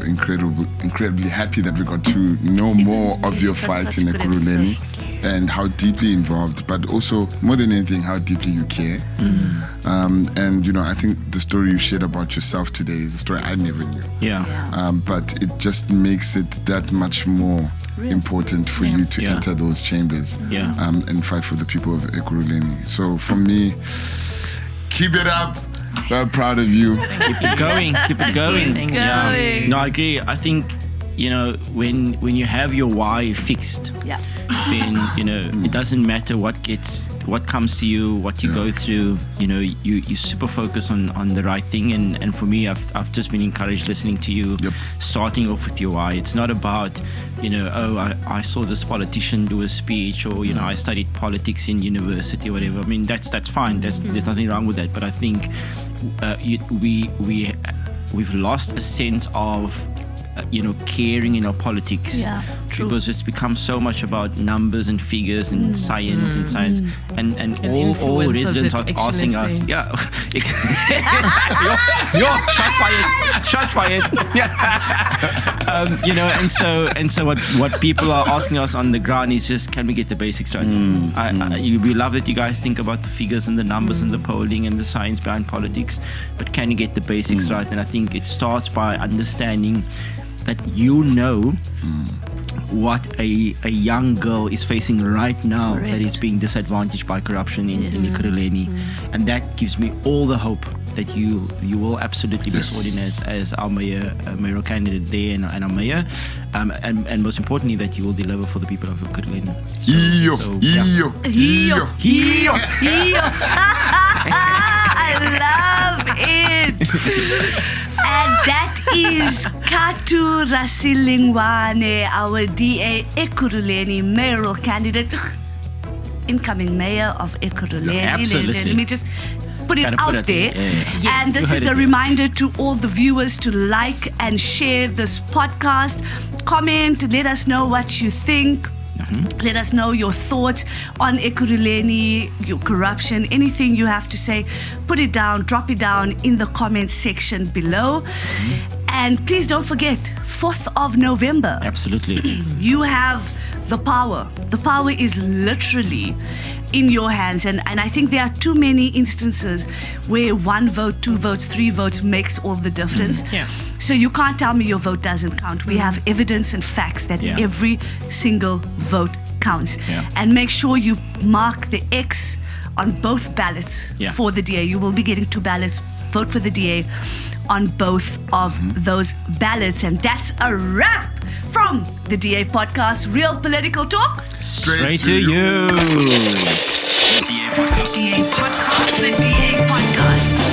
incredibly happy that we got to know more of your fight in Ekurhuleni and how deeply involved, but also more than anything, how deeply you care. And I think the story you shared about yourself today is a story I never knew. But it just makes it that much more important for you to enter those chambers and fight for the people of Ekurhuleni. So for me, keep it up. We're proud of you. Keep it going. Keep it going. No, I agree. I think when you have your why fixed, then it doesn't matter what comes to you, what you go through. You super focus on the right thing. And for me, I've just been encouraged listening to you, starting off with your why. It's not about I saw this politician do a speech, or I studied politics in university or whatever. I mean, that's fine. There's nothing wrong with that. But I think we've lost a sense of caring in our politics, because it's become so much about numbers and figures and science and all residents are asking us, shot fired. And so what people are asking us on the ground is just, can we get the basics right? We love that you guys think about the figures and the numbers and the polling and the science behind politics, but can you get the basics right? And I think it starts by understanding that what a young girl is facing right now, that is being disadvantaged by corruption in Ekurhuleni, and that gives me all the hope that you will absolutely be sworn in as our mayoral candidate there and our mayor, and most importantly that you will deliver for the people of Ekurhuleni. I love it. And that is Khathu Rasilingwane, our DA Ekurhuleni mayoral candidate, incoming mayor of Ekurhuleni. Absolutely. Let me just put it out there. And this is a reminder to all the viewers to like and share this podcast. Comment, let us know what you think. Let us know your thoughts on Ekurhuleni, your corruption, anything you have to say. Put it down, drop it down in the comment section below. And please don't forget, 4th of November. Absolutely. You have the power. The power is literally in your hands. And I think there are too many instances where 1 vote, 2 votes, 3 votes makes all the difference. Yeah. So you can't tell me your vote doesn't count. We have evidence and facts that every single vote counts. And make sure you mark the X on both ballots for the DA. You will be getting 2 ballots. Vote for the DA on both of those ballots. And that's a wrap from the DA podcast. Real political talk. Straight to you. The DA podcast. DA podcast. The DA podcast.